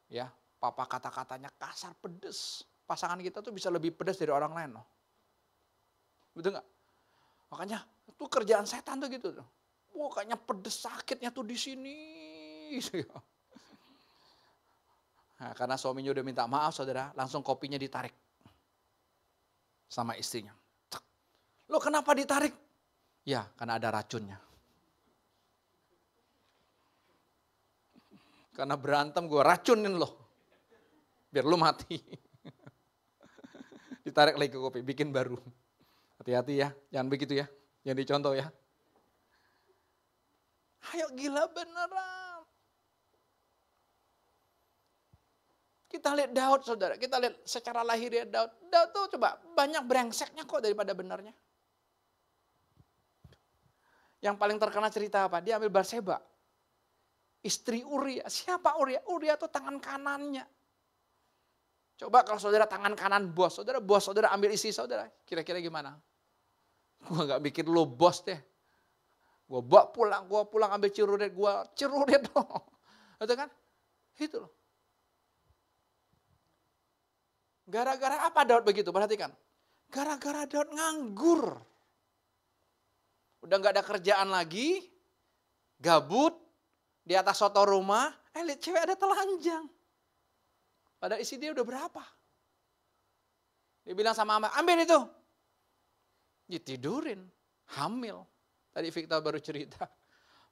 Ya, papa kata-katanya kasar, pedes. Pasangan kita tuh bisa lebih pedas dari orang lain loh. Betul nggak? Makanya itu kerjaan setan tuh gitu. Wah kayaknya pedes sakitnya tuh di sini. Nah, karena suaminya udah minta maaf saudara, langsung kopinya ditarik sama istrinya. Loh kenapa ditarik? Ya karena ada racunnya. Karena berantem gue racunin loh. Biar lu mati. Ditarik lagi ke kopi, bikin baru. Hati-hati ya, jangan begitu ya. Jangan dicontoh ya. Ayo gila beneran. Kita lihat Daud saudara, kita lihat secara lahiriah Daud. Daud tuh coba banyak brengseknya kok daripada benarnya. Yang paling terkenal cerita apa? Dia ambil Batseba. Istri Uria. Siapa Uria? Uria tuh tangan kanannya. Coba kalau saudara tangan kanan bos saudara ambil istri saudara, kira-kira gimana? Gua gak bikin lo bos deh. Gua bawa pulang ambil cirudet, gua cirudet dong. Betul kan? Itu loh. Gara-gara apa Daud begitu? Perhatikan. Gara-gara Daud nganggur. Udah gak ada kerjaan lagi, gabut, di atas soto rumah, lihat cewek ada telanjang. Padahal isi dia udah berapa? Dia bilang sama Amar, ambil itu. Ditidurin, hamil. Tadi Victor baru cerita,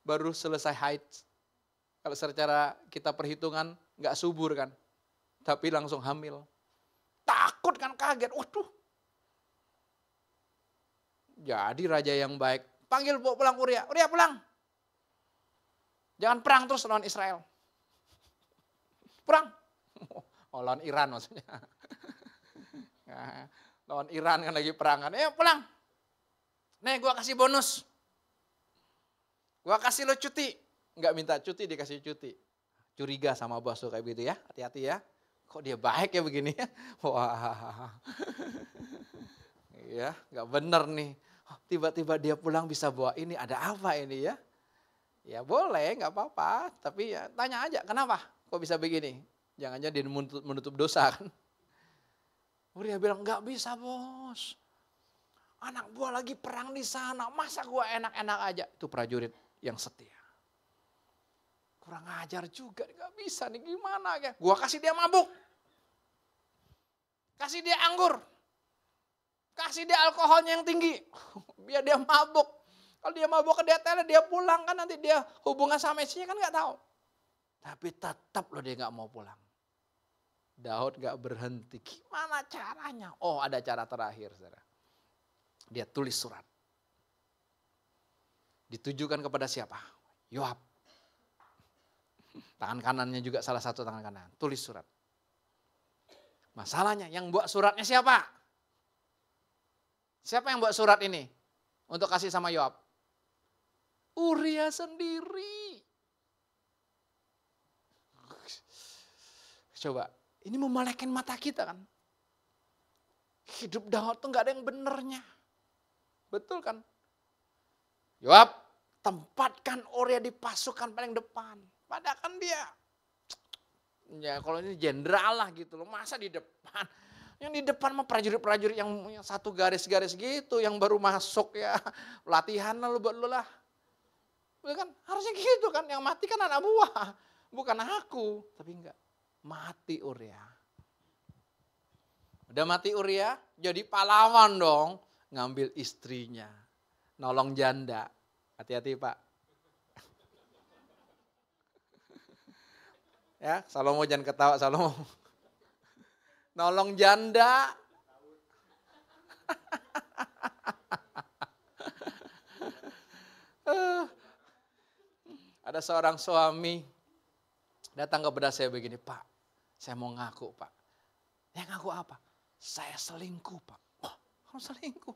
baru selesai haid. Kalau secara kita perhitungan nggak subur kan, tapi langsung hamil. Takut kan, kaget, waduh. Jadi raja yang baik, panggil pulang Uria, Uria pulang. Jangan perang terus lawan Israel. Perang. Oh, lawan Iran maksudnya. Nah, lawan Iran kan lagi perangan. Pulang. Nih gue kasih bonus. Gue kasih lo cuti. Enggak minta cuti, dikasih cuti. Curiga sama bos tuh kayak gitu ya. Hati-hati ya. Kok dia baik ya begini ya. Wah. Ya, enggak bener nih. Tiba-tiba dia pulang bisa bawa ini. Ada apa ini ya? Ya boleh, enggak apa-apa. Tapi ya tanya aja, kenapa? Kok bisa begini? Jangan-jangan dia menutup dosa kan. Uria bilang, enggak bisa bos. Anak gua lagi perang di sana, masa gua enak-enak aja. Itu prajurit yang setia. Kurang ajar juga, enggak bisa nih gimana ya. Gua kasih dia mabuk. Kasih dia anggur. Kasih dia alkoholnya yang tinggi. Biar dia mabuk. Kalau dia mabuk ke dia tele, dia pulang kan nanti dia hubungan sama istrinya kan enggak tahu. Tapi tetap loh dia enggak mau pulang. Daud gak berhenti. Gimana caranya? Oh ada cara terakhir saudara. Dia tulis surat. Ditujukan kepada siapa? Yoab. Tangan kanannya juga salah satu tangan kanan. Tulis surat. Masalahnya yang buat suratnya siapa? Siapa yang buat surat ini? Untuk kasih sama Yoab? Uria sendiri. Coba. Ini memelekin mata kita kan. Hidup Daud tuh gak ada yang benernya. Betul kan? Yoab, tempatkan Uria di pasukan paling depan. Padahal kan dia Ya kalau ini jenderal lah gitu loh, masa di depan. Yang di depan mah prajurit-prajurit yang satu garis-garis gitu, yang baru masuk ya, latihan lah lu buat lu lah. Betul kan? Harusnya gitu kan, yang mati kan anak buah, bukan aku. Tapi enggak, mati Uria. Udah mati Uria, jadi pahlawan dong, ngambil istrinya, nolong janda. Hati-hati Pak. Ya, Salomo jangan ketawa Salomo. Nolong janda. Ada seorang suami datang kepada saya begini, Pak, saya mau ngaku Pak. Ya ngaku apa? Saya selingkuh Pak. Oh, kamu selingkuh?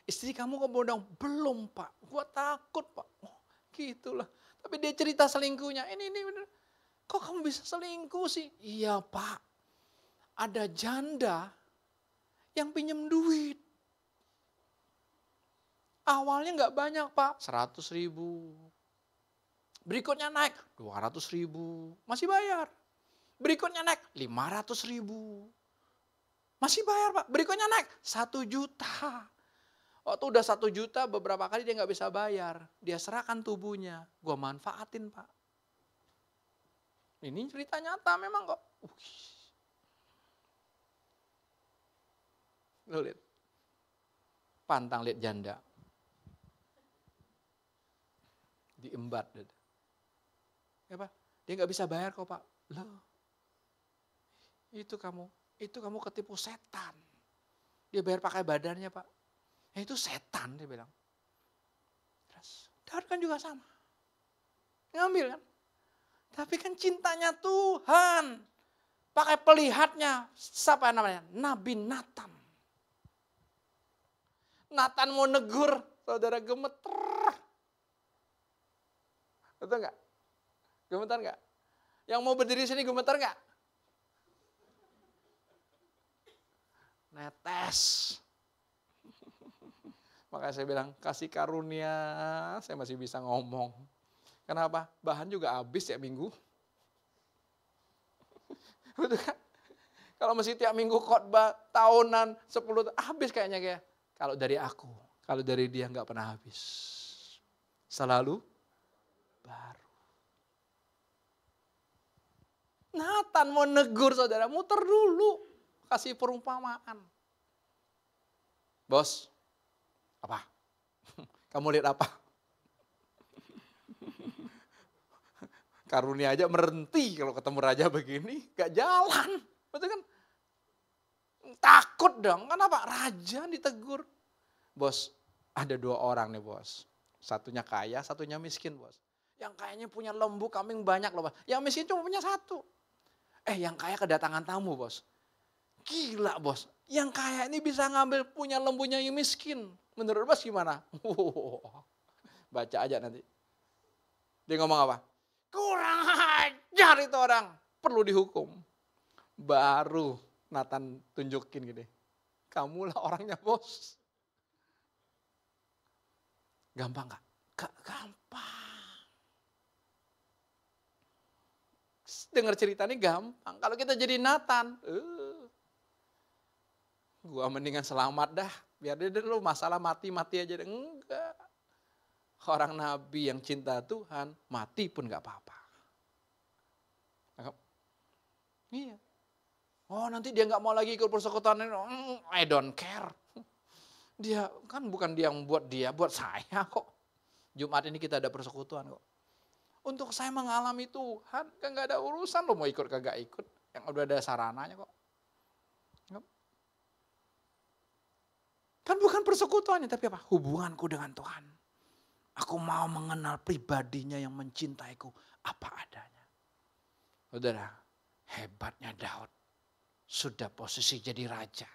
Istri kamu kok bodong? Belum Pak, gua takut Pak. Oh, gitulah. Tapi dia cerita selingkuhnya, ini bener. Kok kamu bisa selingkuh sih? Iya Pak, ada janda yang pinjam duit. Awalnya nggak banyak Pak, 100.000. Berikutnya naik 200.000, masih bayar. Berikutnya naik 500.000, masih bayar Pak. Berikutnya naik 1 juta. Waktu udah 1 juta beberapa kali dia nggak bisa bayar. Dia serahkan tubuhnya, gua manfaatin Pak. Ini cerita nyata memang kok. Lu lihat, pantang lihat janda. Diembat. Ya Pak, dia nggak bisa bayar kok Pak. Loh, itu kamu ketipu setan. Dia bayar pakai badannya Pak. Ya itu setan dia bilang. Terus, Daud kan juga sama. Ngambil kan. Tapi kan cintanya Tuhan. Pakai pelihatnya, siapa namanya? Nabi Natan. Natan mau negur, saudara gemeter. Betul nggak? Gemetar nggak? Yang mau berdiri sini gemetar nggak? Netes. Makanya saya bilang, kasih karunia, saya masih bisa ngomong. Kenapa? Bahan juga habis ya minggu. Betul kan? Kalau mesti tiap minggu khotbah tahunan, 10 habis kayaknya kayak. Kalau dari aku, kalau dari dia nggak pernah habis. Selalu baru. Natan mau negur saudara, muter dulu. Kasih perumpamaan. Bos, apa? Kamu lihat apa? Karunia aja merhenti kalau ketemu raja begini, gak jalan. Betul kan? Takut dong, kenapa? Raja ditegur. Bos, ada 2 orang nih bos. Satunya kaya, satunya miskin bos. Yang kayanya punya lembu, kambing banyak loh bos. Yang miskin cuma punya 1. Yang kaya kedatangan tamu bos. Gila bos, yang kaya ini bisa ngambil punya lembunya yang miskin. Menurut bos gimana? Baca aja nanti. Dia ngomong apa? Kurang ajar itu orang, perlu dihukum. Baru Nathan tunjukin gini, kamulah orangnya bos. Gampang gak? Gak gampang. Dengar cerita ini gampang. Kalau kita jadi Nathan, gua mendingan selamat dah. Biar dia dulu masalah mati-mati aja. Enggak. Orang nabi yang cinta Tuhan, mati pun gak apa-apa. Iya. Oh nanti dia gak mau lagi ikut persekutuan ini. I don't care. Dia kan bukan dia yang buat dia, buat saya kok. Jumat ini kita ada persekutuan kok. Untuk saya mengalami Tuhan, kan gak ada urusan lo mau ikut kagak ikut. Yang udah ada sarananya kok. Kan bukan persekutuannya, tapi apa? Hubunganku dengan Tuhan. Aku mau mengenal pribadinya yang mencintaiku apa adanya. Saudara, hebatnya Daud. Sudah posisi jadi raja.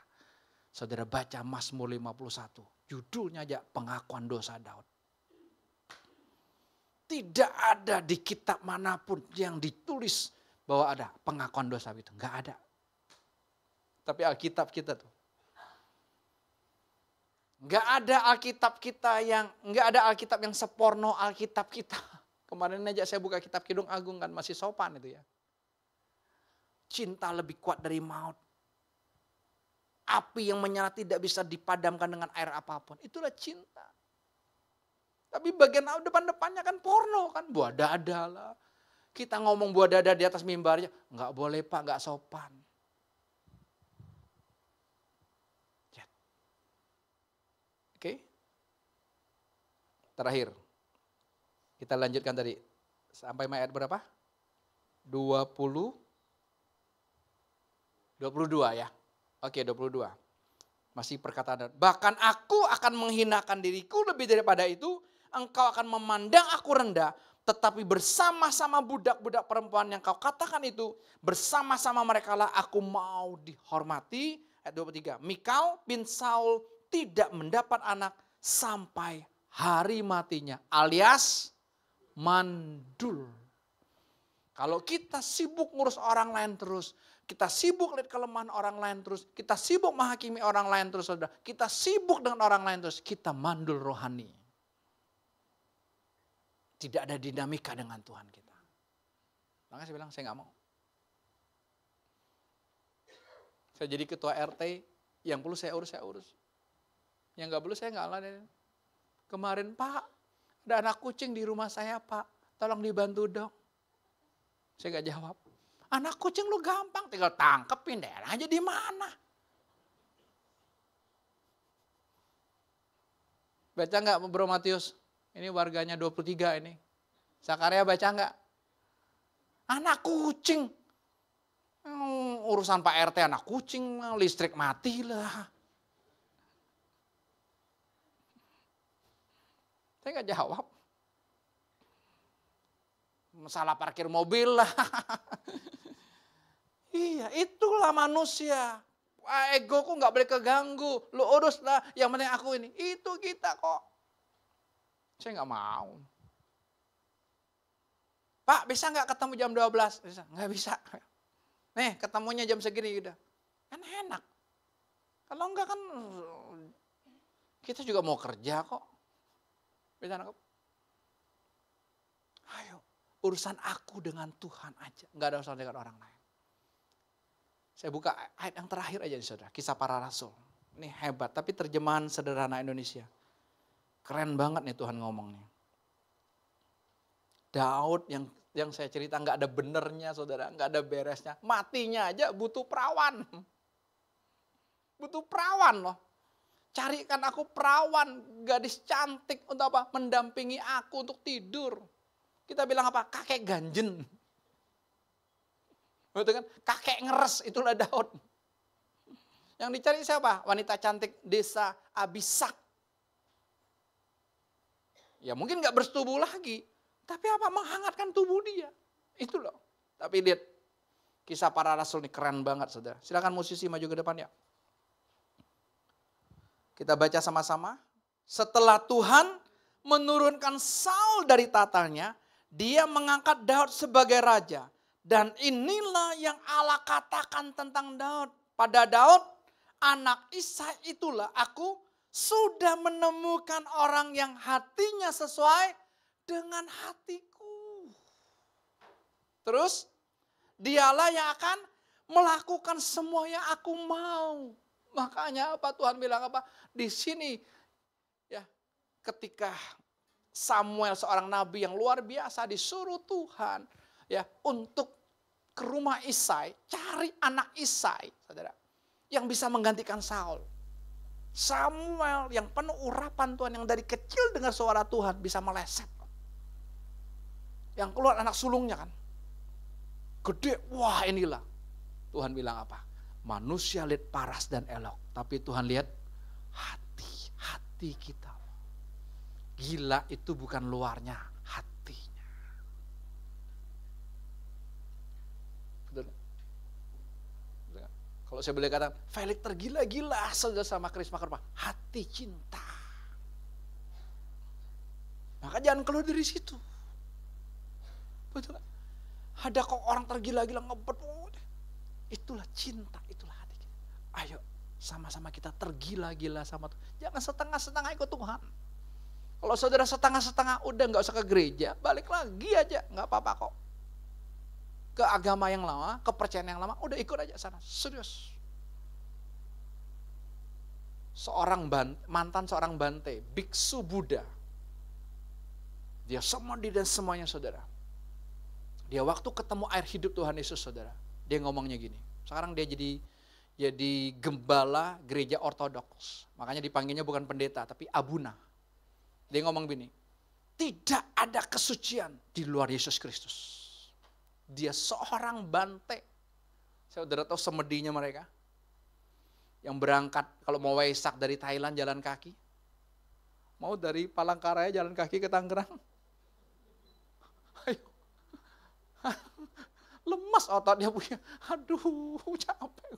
Saudara baca Mazmur 51. Judulnya aja pengakuan dosa Daud. Tidak ada di kitab manapun yang ditulis bahwa ada pengakuan dosa itu. Enggak ada. Tapi Alkitab kita tuh. Enggak ada Alkitab kita enggak ada Alkitab yang seporno Alkitab kita. Kemarin aja saya buka kitab Kidung Agung kan masih sopan itu ya. Cinta lebih kuat dari maut. Api yang menyala tidak bisa dipadamkan dengan air apapun. Itulah cinta. Tapi bagian depan-depannya kan porno kan. Buah dada lah. Kita ngomong buah dada di atas mimbarnya. Enggak boleh Pak, enggak sopan. Oke. Terakhir. Kita lanjutkan tadi. Sampai ayat berapa? 22 ya. Oke, 22. Masih perkataan. Bahkan aku akan menghinakan diriku lebih daripada itu. Engkau akan memandang aku rendah. Tetapi bersama-sama budak-budak perempuan yang kau katakan itu. Bersama-sama mereka lah aku mau dihormati. Ayat 23. Mikal bin Saul tidak mendapat anak sampai hari matinya. Alias mandul. Kalau kita sibuk ngurus orang lain terus, kita sibuk lihat kelemahan orang lain terus, kita sibuk menghakimi orang lain terus, saudara, kita sibuk dengan orang lain terus, kita mandul rohani. Tidak ada dinamika dengan Tuhan kita. Makanya saya bilang, saya nggak mau. Saya jadi ketua RT, yang perlu saya urus. Yang nggak perlu saya nggak laden. Kemarin Pak, ada anak kucing di rumah saya Pak, tolong dibantu dong. Saya gak jawab. Anak kucing lu gampang, tinggal tangkepin daerah aja di mana. Baca nggak Bro Matius? Ini warganya 23 ini. Sakarya baca nggak? Anak kucing. Urusan Pak RT anak kucing, listrik mati lah. Saya nggak jawab. Masalah parkir mobil lah. Iya, itulah manusia. Egoku nggak boleh keganggu. Lu urus lah, yang penting aku ini. Itu kita kok. Saya nggak mau. Pak, bisa nggak ketemu jam 12? Bisa. Nggak bisa. Nih, ketemunya jam segini udah. Kan enak. Kalau enggak kan kita juga mau kerja kok. Bisa nangkep? Ayo. Urusan aku dengan Tuhan aja. Enggak ada urusan dengan orang lain. Saya buka ayat yang terakhir aja saudara. Kisah para Rasul. Ini hebat. Tapi terjemahan sederhana Indonesia. Keren banget nih Tuhan ngomongnya. Daud yang saya cerita enggak ada benernya saudara. Enggak ada beresnya. Matinya aja butuh perawan. Butuh perawan loh. Carikan aku perawan. Gadis cantik untuk apa? Mendampingi aku untuk tidur. Kita bilang apa? Kakek ganjen. Betul kan? Kakek ngeres, itulah Daud. Yang dicari siapa? Wanita cantik desa Abisak. Ya mungkin gak bersetubuh lagi. Tapi apa? Menghangatkan tubuh dia. Itu loh. Tapi lihat. Kisah para Rasul ini keren banget saudara. Silakan musisi maju ke depan ya. Kita baca sama-sama. Setelah Tuhan menurunkan Saul dari tatanya, dia mengangkat Daud sebagai raja. Dan inilah yang Allah katakan tentang Daud. Pada Daud, anak Isai itulah aku sudah menemukan orang yang hatinya sesuai dengan hatiku. Terus, dialah yang akan melakukan semua yang aku mau. Makanya apa Tuhan bilang apa? Di sini ya ketika Samuel seorang nabi yang luar biasa disuruh Tuhan ya untuk ke rumah Isai, cari anak Isai, saudara, yang bisa menggantikan Saul. Samuel yang penuh urapan Tuhan, yang dari kecil dengar suara Tuhan bisa meleset. Yang keluar anak sulungnya kan, gede, wah inilah. Tuhan bilang apa? Manusia lihat paras dan elok, tapi Tuhan lihat hati kita. Gila itu bukan luarnya, hatinya. Betul. Kalau saya boleh katakan, Felix tergila-gila saudara sama Chris Maker, hati cinta. Maka jangan keluar dari situ. Betul. Ada kok orang tergila-gila ngebet. Itulah cinta, itulah hati kita. Ayo sama-sama kita tergila-gila sama Tuhan. Jangan setengah-setengah ikut Tuhan. Kalau saudara setengah-setengah udah gak usah ke gereja, balik lagi aja, gak apa-apa kok. ke agama yang lama, kepercayaan yang lama, udah ikut aja sana. Serius. Mantan seorang bante, biksu Buddha. Dia samadhi dan semuanya, saudara. Dia waktu ketemu air hidup Tuhan Yesus, saudara, dia ngomongnya gini. Sekarang dia jadi gembala gereja ortodoks. Makanya dipanggilnya bukan pendeta, tapi abuna. Dia ngomong gini, tidak ada kesucian di luar Yesus Kristus. Dia seorang bante. Saudara tahu semedinya mereka? Yang berangkat kalau mau Waisak dari Thailand jalan kaki. Mau dari Palangkaraya jalan kaki ke Tangerang. Ayo. Lemas ototnya punya. Aduh, capek.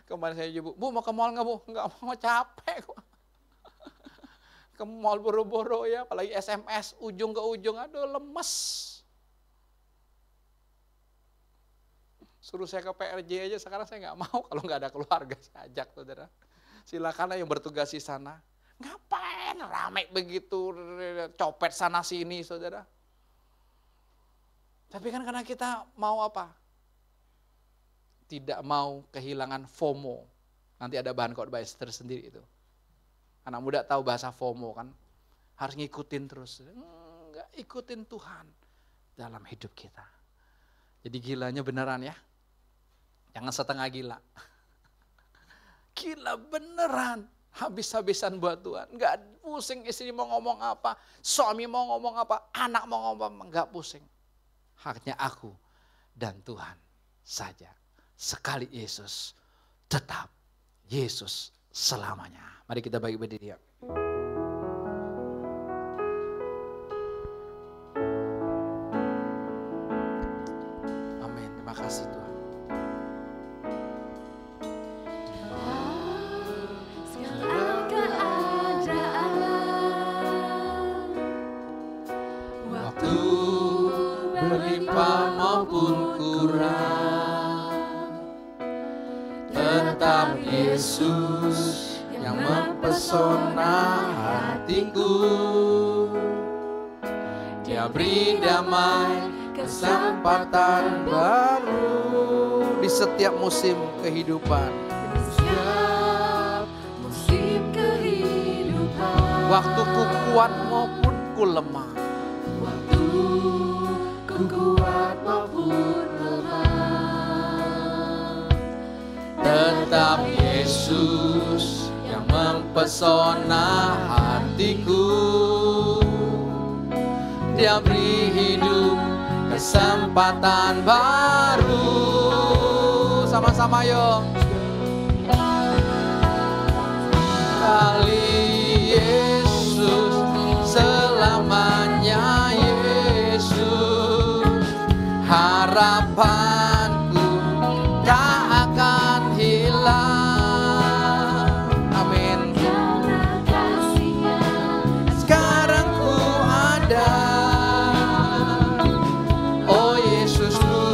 Kemarin saya ibu, Bu mau ke mall nggak Bu? Nggak mau, capek kok. Ke mall boro-boro ya, apalagi SMS ujung ke ujung, aduh lemes. Suruh saya ke PRJ aja, sekarang saya nggak mau kalau nggak ada keluarga, saya ajak saudara. Silakan yang bertugas di sana. Ngapain ramai begitu, copet sana sini saudara. Tapi kan karena kita mau apa? Tidak mau kehilangan FOMO. Nanti ada bahan khotbah tersendiri itu. Anak muda tahu bahasa FOMO kan. Harus ngikutin terus. Enggak, ikutin Tuhan dalam hidup kita. Jadi gilanya beneran ya. Jangan setengah gila. Gila beneran. Habis-habisan buat Tuhan. Enggak pusing istri mau ngomong apa. Suami mau ngomong apa. Anak mau ngomong apa. Enggak pusing. Haknya aku dan Tuhan saja. Sekali Yesus, tetap Yesus selamanya. Mari kita bagi berdiri. Amin. Terima kasih Tuhan. Waktu berlimpah maupun kurang, tetap Yesus yang mempesona hatiku. Dia beri damai, kesempatan baru di setiap musim kehidupan. Setiap musim kehidupan. Waktu ku kuat maupun ku lemah. Waktu ku kuat maupun lemah. Tetap Yesus yang mempesona hatiku. Dia beri hidup, kesempatan baru. Sama-sama yuk. Kali Yesus, selamanya Yesus. Harapanku tak akan hilang. Amin. Sekarang ku ada. Oh Yesusku,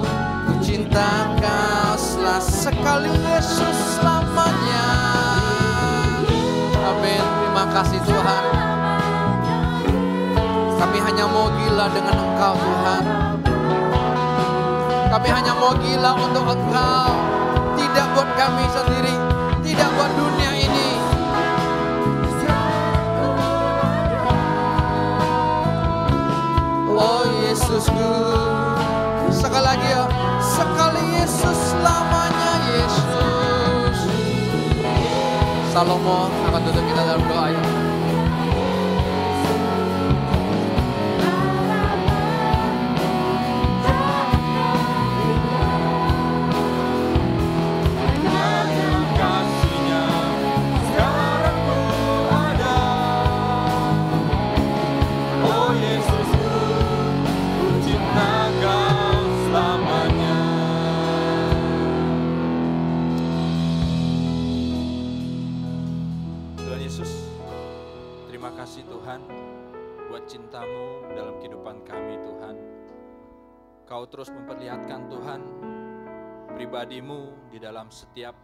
ku cinta Kau sekali Yesus selamanya. Amin. Terima kasih Tuhan. Kami hanya mau gila dengan Engkau Tuhan. Kami hanya mau gila untuk Engkau. Tidak buat kami sendiri. Tidak buat dunia ini. Oh Yesusku. Sekali lagi ya. Sekali Yesus selamanya Yesus. Salomo akan tutup kita dalam doa ya. Cinta-Mu dalam kehidupan kami Tuhan. Kau terus memperlihatkan Tuhan pribadi-Mu di dalam setiap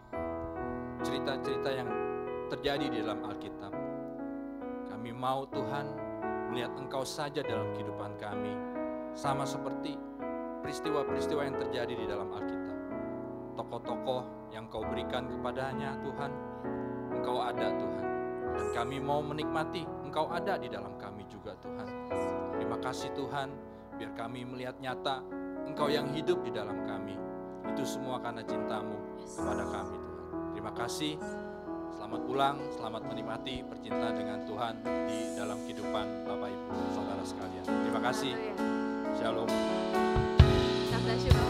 cerita-cerita yang terjadi di dalam Alkitab. Kami mau Tuhan melihat Engkau saja dalam kehidupan kami. Sama seperti peristiwa-peristiwa yang terjadi di dalam Alkitab. Tokoh-tokoh yang Kau berikan kepadanya Tuhan, Engkau ada Tuhan. Dan kami mau menikmati Engkau ada di dalam kami juga Tuhan. Terima kasih Tuhan, biar kami melihat nyata Engkau yang hidup di dalam kami. Itu semua karena cinta-Mu kepada kami Tuhan. Terima kasih, selamat pulang, selamat menikmati percintaan dengan Tuhan di dalam kehidupan Bapak Ibu Saudara sekalian. Terima kasih, Shalom. God bless you,